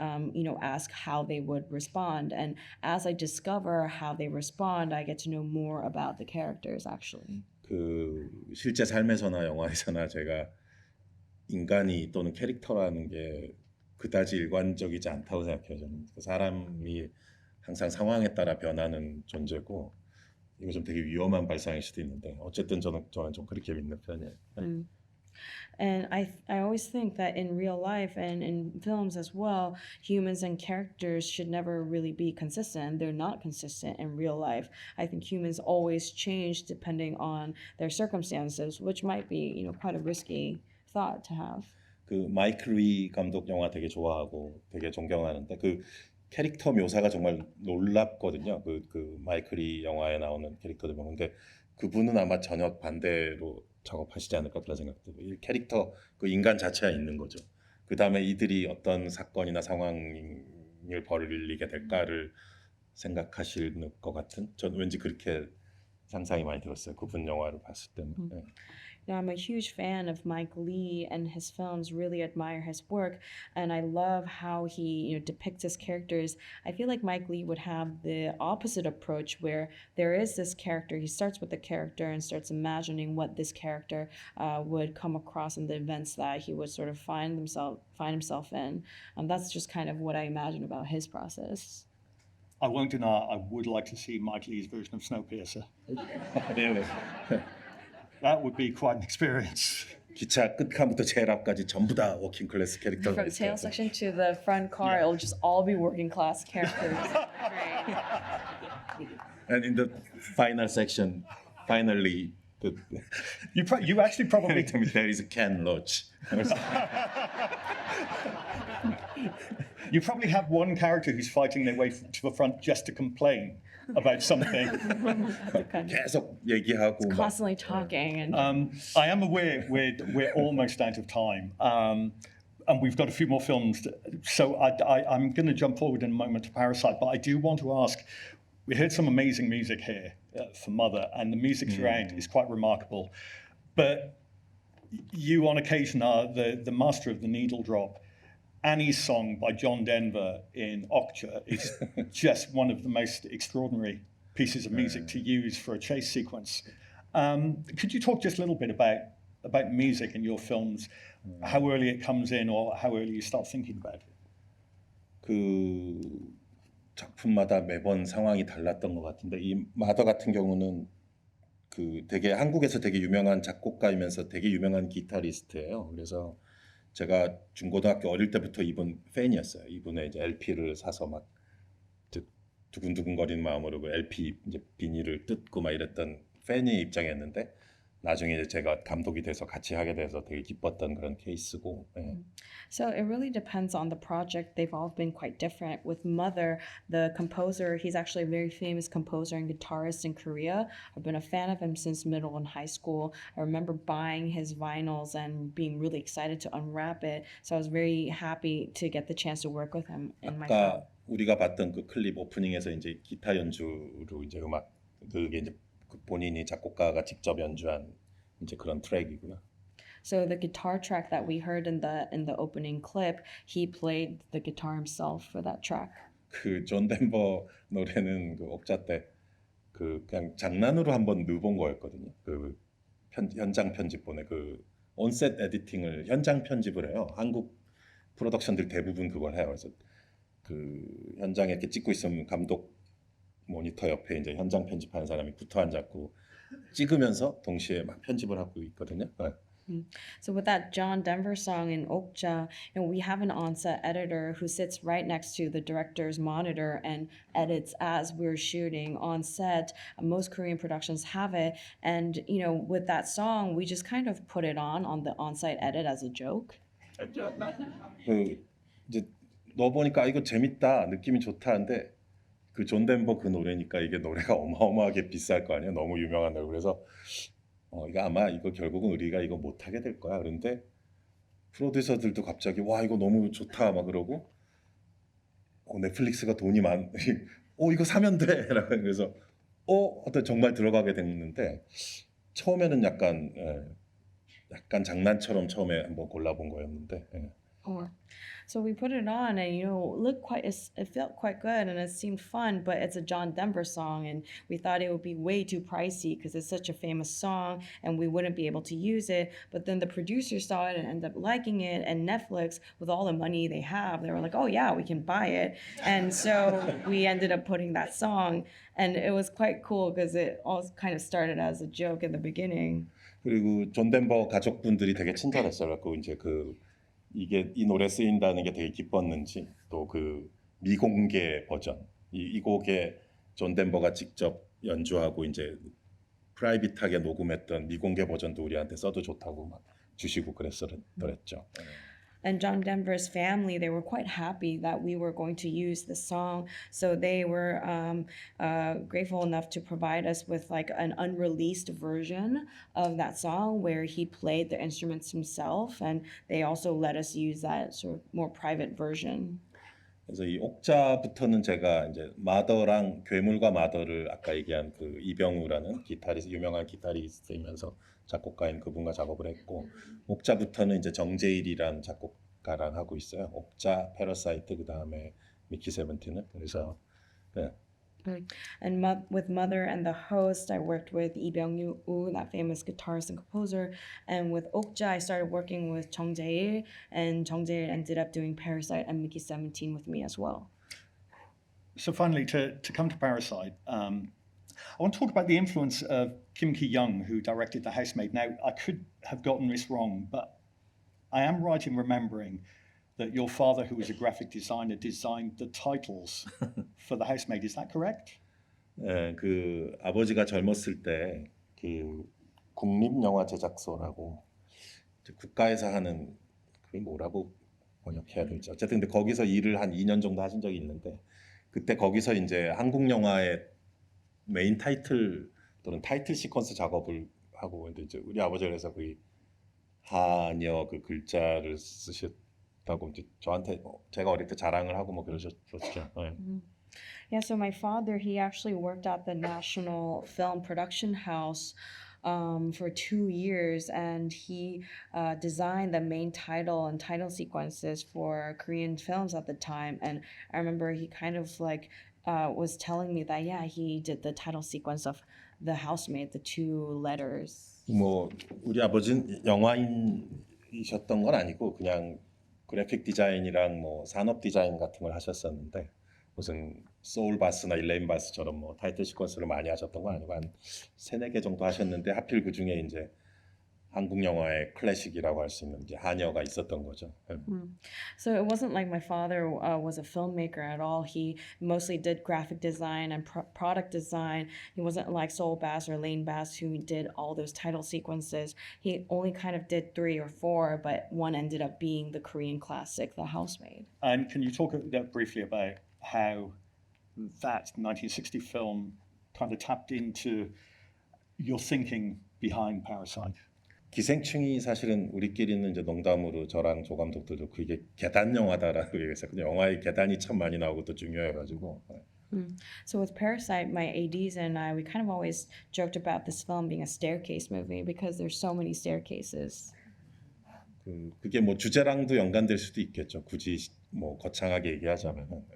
ask how they would respond. And as I discover how they respond, I get to know more about the characters actually. 그 실제 삶에서나 영화에서나 제가 인간이 또는 캐릭터라는 게 그다지 일관적이지 않다고 생각해요. 저는 그 사람이 항상 상황에 따라 변하는 존재고 이거 좀 되게 위험한 발상일 수도 있는데 어쨌든 저는 좀 그렇게 믿는 편이에요. Mm. And I always think that in real life and in films as well, humans and characters should never really be consistent. They're not consistent in real life. I think humans always change depending on their circumstances, which might be, quite a risky thought to have. 그 마이클 리 감독 영화 되게 좋아하고 되게 존경하는데 그 캐릭터 묘사가 정말 놀랍거든요. 그 마이클 리 영화에 나오는 캐릭터들 보면 근데 그분은 아마 전혀 반대로 작업하시지 않을까 그런 생각도 들어요. 이 캐릭터 그 인간 자체가 있는 거죠. 그 다음에 이들이 어떤 사건이나 상황을 벌이게 될까를 생각하실 것 같은 전 왠지 그렇게 상상이 많이 들었어요. 그분 영화를 봤을 때는. 네. Now, I'm a huge fan of Mike Lee and his films, really admire his work, and I love how he depicts his characters. I feel like Mike Lee would have the opposite approach where there is this character, he starts with the character and starts imagining what this character would come across in the events that he would sort of find himself in. That's just kind of what I imagine about his process. I won't deny I would like to see Mike Lee's version of Snowpiercer. 네. That would be quite an experience. 기차 끝칸부터 제일 앞까지 전부 다 워킹 클래스 캐릭터가 From 있어요. tail section to the front car, it'll just all be working class characters. And in the final section, finally, You actually probably there is Ken Loach. you probably have one character who's fighting their way to the front just to complain about something. 계속 얘기하고 막 Constantly talking and I am aware we're almost out of time, and we've got a few more films. So I'm going to jump forward in a moment to Parasite, but I do want to ask. We heard some amazing music here for Mother, and the music throughout is quite remarkable. But you, on occasion, are the master of the needle drop. Annie's song by John Denver in Okja is just one of the most extraordinary pieces of music to use for a chase sequence. Could you talk just a little bit about music in your films, how early it comes in or how early you start thinking about it? 그 작품마다 매번 상황이 달랐던 것 같은데 이 마더 같은 경우는 그 되게 한국에서 되게 유명한 작곡가이면서 되게 유명한 기타리스트예요. 그래서 제가 중고등학교 어릴 때부터 이분 팬이었어요. 이분의 이제 LP를 사서 막 두근두근거리는 마음으로 그 LP 이제 비닐을 뜯고 막 이랬던 팬의 입장이었는데 나중에 이제 제가 감독이 돼서 같이 하게 돼서 되게 기뻤던 그런 케이스고. 네. So it really depends on the project. They've all been quite different. With Mother, the composer, he's actually a very famous composer and guitarist in Korea. I've been a fan of him since middle and high school. I remember buying his vinyls and being really excited to unwrap it. So I was very happy to get the chance to work with him in my film. 아까 우리가 봤던 그 클립 오프닝에서 이제 기타 연주로 이제 음악 그게 이제 본인이 작곡가가 직접 연주한 이제 그런 트랙이구나. So the guitar track that we heard in the opening clip, he played the guitar himself for that track. 그 존 덴버 노래는 그 옥자 때 그 그냥 장난으로 한번 넣어본 거였거든요. 그 현장 편집본에 그 온셋 에디팅을 현장 편집을 해요. 한국 프로덕션들 대부분 그걸 해요. 그래서 그 현장에 이렇게 찍고 있으면 감독 모니터 옆에 이제 현장 편집하는 사람이 붙어 앉았고 찍으면서 동시에 막 편집을 하고 있거든요. 네. So with that John Denver song in Okja, we have an on-set editor who sits right next to the director's monitor and edits as we're shooting on set. Most Korean productions have it, and with that song, we just kind of put it on the on-site edit as a joke. 그 이제 넣어 보니까 이거 재밌다, 느낌이 좋다는데 그 존 덴버 그 노래니까 이게 노래가 어마어마하게 비쌀 거 아니에요. 너무 유명한 노래. 그래서 이거 아마 이거 결국은 우리가 이거 못 하게 될 거야. 그런데 프로듀서들도 갑자기 와 이거 너무 좋다 막 그러고 넷플릭스가 돈이 많 이거 사면 돼라고 그래서 어떤 정말 들어가게 됐는데 처음에는 약간 장난처럼 처음에 한번 골라본 거였는데 Or so we put it on and it felt quite good and it seemed fun, but it's a John Denver song and we thought it would be way too pricey because it's such a famous song and we wouldn't be able to use it. But then the producers saw it and ended up liking it, and Netflix, with all the money they have, they were like, "Oh yeah, we can buy it." And so we ended up putting that song, and it was quite cool because it all kind of started as a joke in the beginning. 그리고 존 덴버 가족분들이 되게 친절했어요. 그 이제 이게 이 노래 쓰인다는 게 되게 기뻤는지 또 그 미공개 버전 이 곡에 존 덴버가 직접 연주하고 이제 프라이빗하게 녹음했던 미공개 버전도 우리한테 써도 좋다고 막 주시고 그랬죠. And John Denver's family, they were quite happy that we were going to use the song. So they were grateful enough to provide us with like an unreleased version of that song where he played the instruments himself. And they also let us use that sort of more private version. 그래서 이 옥자부터는 제가 이제 마더랑 괴물과 마더를 아까 얘기한 그 이병우라는 유명한 기타리스트이면서 작곡가인 그분과 작업을 했고 옥자부터는 이제 정재일이란 작곡가랑 하고 있어요. 옥자, 패러사이트 그 다음에 미키 세븐틴은 그래서 네. And with Mother and the Host, I worked with Lee Byung-woo, that famous guitarist and composer. And with Okja, I started working with Chung Jae-il, and Chung Jae-il ended up doing Parasite and Mickey 17 with me as well. So finally, to come to Parasite, I want to talk about the influence of Kim Ki-young, who directed The Housemaid. Now, I could have gotten this wrong, but I am right in remembering that your father, who was a graphic designer, designed the titles for The Housemaid. Is that correct? 네, 그 아버지가 젊었을 때 그 국립영화제작소라고 국가에서 하는 그게 뭐라고 번역해야 될지 어쨌든 근데 거기서 일을 한 2년 정도 하신 적이 있는데 그때 거기서 이제 한국 영화의 메인 타이틀 또는 타이틀 시퀀스 작업을 하고 근데 이제 우리 아버지가 그래서 그 하녀 그 글자를 쓰셨다고 이제 저한테 제가 어릴 때 자랑을 하고 뭐 그러셨었죠. 네. Yeah, so my father, he actually worked at the National Film Production House for 2 years, and he designed the main title and title sequences for Korean films at the time. And I remember he kind of like was telling me that, yeah, he did the title sequence of The Housemaid, the 2 letters. 뭐 우리 아버지는 영화인이셨던 건 아니고 그냥 그래픽 디자인이랑 뭐 산업 디자인 같은 걸 하셨었는데 무슨 소울바스나 일레인바스처럼 뭐 타이틀 시퀀스를 많이 하셨던 건 아니고 한 3-4개 정도 하셨는데 하필 그 중에 이제 한국 영화의 클래식이라고 할 수 있는 이제 하녀가 있었던 거죠. So it wasn't like my father was a filmmaker at all. He mostly did graphic design and product design. He wasn't like Soul Bass or Lane Bass who did all those title sequences. He only kind of did 3 or 4, but one ended up being the Korean classic, The Housemaid. And can you talk briefly about how that 1960 film kind of tapped into your thinking behind Parasite? 기생충이 사실은 우리끼리는 이제 농담으로 저랑 조 감독도 그게 계단 영화다라고 얘기했어요. 근데 영화에 계단이 참 많이 나오고 또 중요해가지고. So with Parasite, my ADs and I, we kind of always joked about this film being a staircase movie because there's so many staircases. 그게 뭐 주제랑도 연관될 수도 있겠죠. 굳이 뭐 거창하게 얘기하자면은.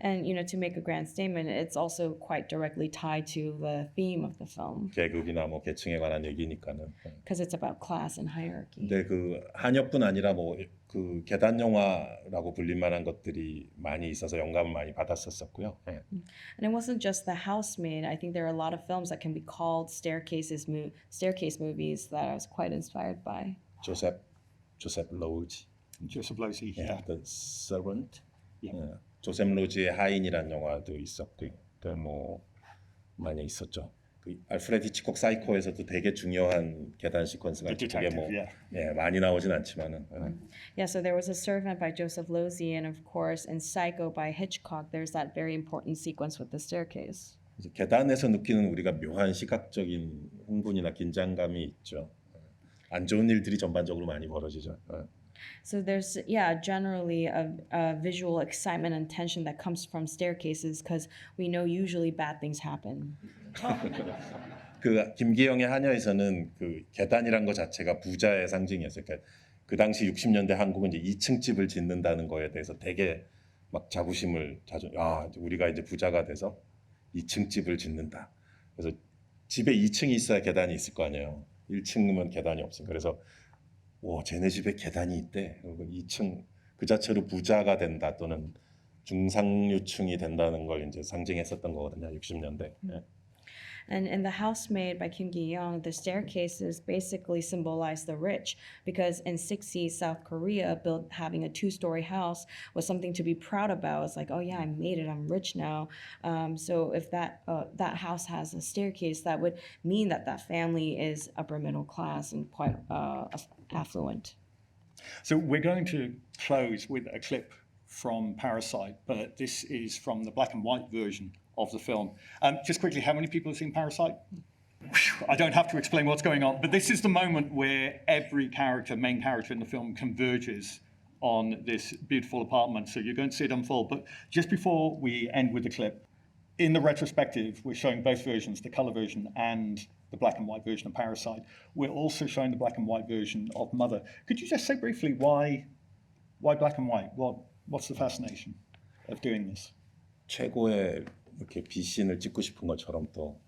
And to make a grand statement, it's also quite directly tied to the theme of the film. 계급이나 뭐 계층에 관한 얘기니까는. Because it's about class and hierarchy. 근데 그 한여뿐 아니라 뭐 그 계단 영화라고 불릴 만한 것들이 많이 있어서 영감을 많이 받았었고요. And it wasn't just The Housemaid. I think there are a lot of films that can be called staircase movies that I was quite inspired by. Joseph Losey. Joseph Losey, yeah. The Servant. Yeah. 조셉 로지의 하인이라는 영화도 있었고, 뭐 많이 있었죠. 그 알프레드 히치콕 사이코에서도 되게 중요한 계단 시퀀스가 그게 뭐 많이 나오진 않지만은. Yeah, so there was A Servant by Joseph Losey, and of course in Psycho by Hitchcock, there's that very important sequence with the staircase. 계단에서 느끼는 우리가 묘한 시각적인 흥분이나 긴장감이 있죠. 안 좋은 일들이 전반적으로 많이 벌어지죠. So there's, yeah, generally a visual excitement and tension that comes from staircases because we know usually bad things happen. 그 김기영의 하녀에서는 그 계단이란 것 자체가 부자의 상징이었어요. 그러니까 그 당시 60년대 한국은 이제 2층 집을 짓는다는 거에 대해서 되게 막 자부심을 우리가 이제 부자가 돼서 2층 집을 짓는다. 그래서 집에 2층이 있어야 계단이 있을 거 아니에요. 1층이면 계단이 없으니까. 그래서 쟤네 집에 계단이 있대. 그리고 2층 그 자체로 부자가 된다 또는 중상류층이 된다는 걸 이제 상징했었던 거거든요. 60년대. 예. And in The Housemaid by Kim Gi-young, the staircases basically symbolize the rich because in 60s South Korea, having a two-story house was something to be proud about. It's like, oh yeah, I made it, I'm rich now. So if that house has a staircase, that would mean that that family is upper middle class and quite affluent. So we're going to close with a clip from Parasite, but this is from the black and white version of the film. Just quickly, how many people have seen Parasite? I don't have to explain what's going on, but this is the moment where every main character in the film converges on this beautiful apartment. So you're going to see it unfold. But just before we end with the clip, in the retrospective, we're showing both versions, the color version and the black and white version of Parasite. We're also showing the black and white version of Mother. Could you just say briefly why black and white? What's the fascination of doing this? 최고의 이렇게 비신을 찍고 싶은 것처럼 또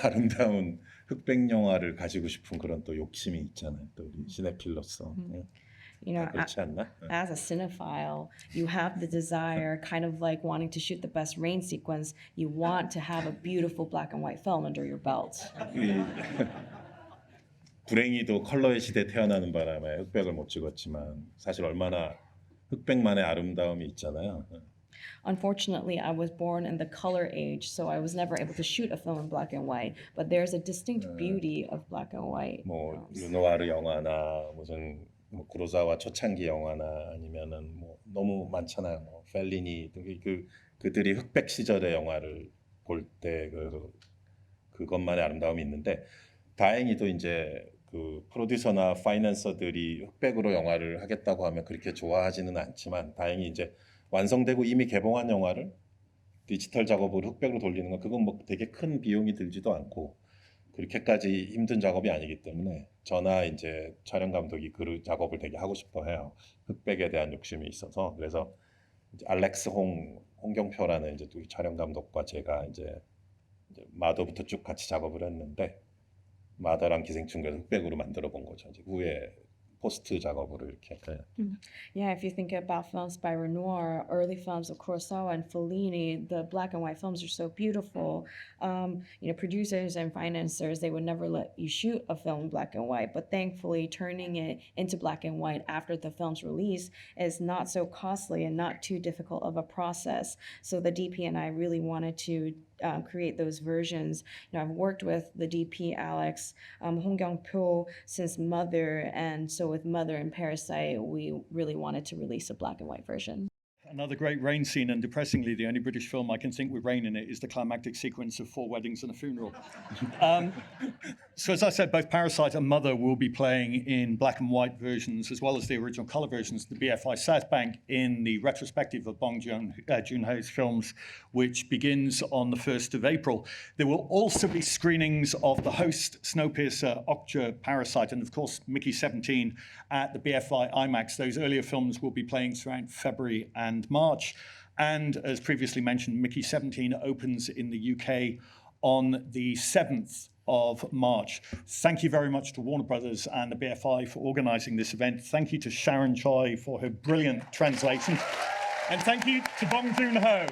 아름다운 흑백 영화를 가지고 싶은 그런 또 욕심이 있잖아요. 또 우리 시네필로서. You know, 그렇지 않나? as a cinephile, you have the desire, kind of like wanting to shoot the best rain sequence. You want to have a beautiful black and white film under your belt. 불행히도 컬러의 시대에 태어나는 바람에 흑백을 못 찍었지만 사실 얼마나 흑백만의 아름다움이 있잖아요. Unfortunately, I was born in the color age, so I was never able to shoot a film in black and white. But there's a distinct beauty of black and white. 뭐 films. 르누아르 영화나 무슨 뭐 구로사와 초창기 영화나 아니면은 뭐 너무 많잖아요. 뭐 펠리니 그들이 흑백 시절의 영화를 볼 때 그것만의 아름다움이 있는데 다행히도 이제 그 프로듀서나 파이낸서들이 흑백으로 영화를 하겠다고 하면 그렇게 좋아하지는 않지만 다행히 이제 완성되고 이미 개봉한 영화를 디지털 작업으로 흑백으로 돌리는 건 그건 뭐 되게 큰 비용이 들지도 않고 그렇게까지 힘든 작업이 아니기 때문에 저나 이제 촬영 감독이 그 작업을 되게 하고 싶어 해요. 흑백에 대한 욕심이 있어서 그래서 이제 알렉스 홍경표라는 이제 또 촬영 감독과 제가 이제 마더부터 쭉 같이 작업을 했는데 마더랑 기생충을 흑백으로 만들어 본 거죠. 이제 후에 포스트 작업으로 이렇게. Yeah, if you think about films by Renoir, early films of Kurosawa and Fellini, the black and white films are so beautiful. Producers and financiers, they would never let you shoot a film in black and white, but thankfully turning it into black and white after the film's release is not so costly and not too difficult of a process. So the DP and I really wanted to create those versions. I've worked with the DP Alex Hong Kyung-pyo since Mother, and so with Mother and Parasite, we really wanted to release a black and white version. Another great rain scene, and depressingly, the only British film I can think with rain in it is the climactic sequence of 4 weddings and a funeral. So as I said, both Parasite and Mother will be playing in black and white versions, as well as the original color versions, the BFI South Bank in the retrospective of Bong Joon-ho's films, which begins on the 1st of April. There will also be screenings of The Host, Snowpiercer, Okja, Parasite, and of course, Mickey 17 at the BFI IMAX. Those earlier films will be playing throughout February and March. And as previously mentioned, Mickey 17 opens in the UK on the 7th of March. Thank you very much to Warner Brothers and the BFI for organising this event. Thank you to Sharon Choi for her brilliant translation. And thank you to Bong Joon-ho.